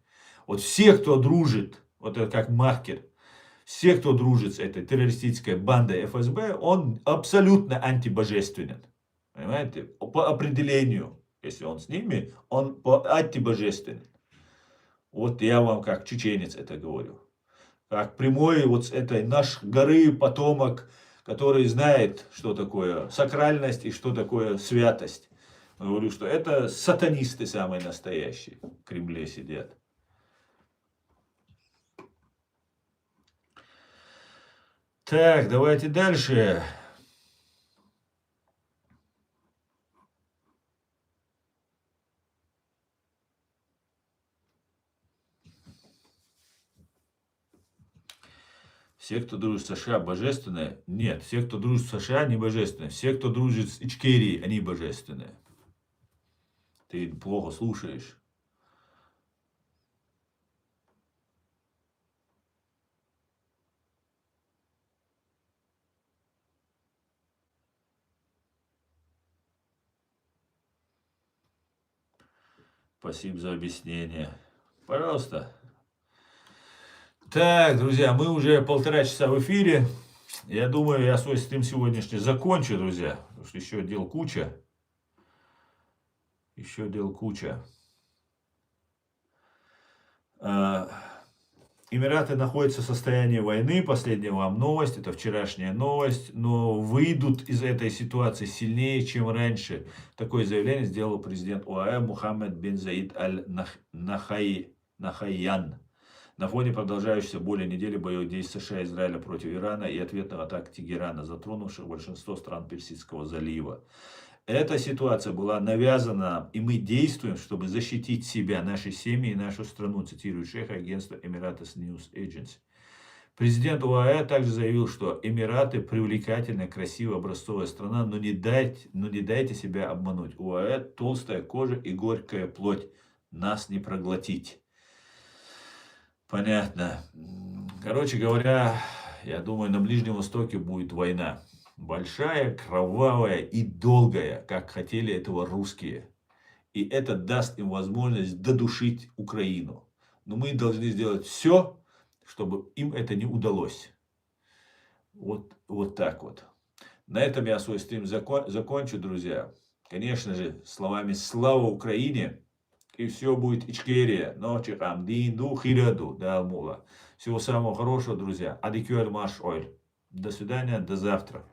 Вот все, кто дружит, вот это как Махкер, все, кто дружит с этой террористической бандой ФСБ, он абсолютно антибожественен. Понимаете? По определению. Если он с ними, он антибожественен. Вот я вам как чеченец это говорю. Как прямой вот с этой наш горы потомок, который знает, что такое сакральность и что такое святость. Я говорю, что это сатанисты самые настоящие в Кремле сидят. Так, давайте дальше. Все, кто дружит с США, божественные? Нет, все, кто дружит с США, не божественные. Все, кто дружит с Ичкерией, они божественные. Ты плохо слушаешь. Спасибо за объяснение. Пожалуйста. Так, друзья, мы уже 1,5 часа в эфире. Я думаю, я свой стрим сегодняшний закончу, друзья. Потому что еще дел куча. Еще дел куча. Эмираты находятся в состоянии войны. Последняя вам новость, это вчерашняя новость. Но выйдут из этой ситуации сильнее, чем раньше. Такое заявление сделал президент ОАЭ Мухаммед бин Заид аль-Нахаян. На фоне продолжающейся более недели боевых действий США и Израиля против Ирана и ответных атак Тегерана, затронувших большинство стран Персидского залива. Эта ситуация была навязана, и мы действуем, чтобы защитить себя, наши семьи и нашу страну, цитирует шейх агентства Emirates News Agency. Президент ОАЭ также заявил, что Эмираты привлекательная, красивая, образцовая страна, но не дайте себя обмануть. ОАЭ толстая кожа и горькая плоть. Нас не проглотить. Понятно. Короче говоря, я думаю, на Ближнем Востоке будет война. Большая, кровавая и долгая, как хотели этого русские. И это даст им возможность додушить Украину. Но мы должны сделать все, чтобы им это не удалось. Вот так вот. На этом я свой стрим закончу, друзья. Конечно же, словами «Слава Украине!» И все будет Ичкерия. Ночи Хамдин, Духираду, Далмула. Всего самого хорошего, друзья. Адикюэль Маш Ойль. До свидания, до завтра.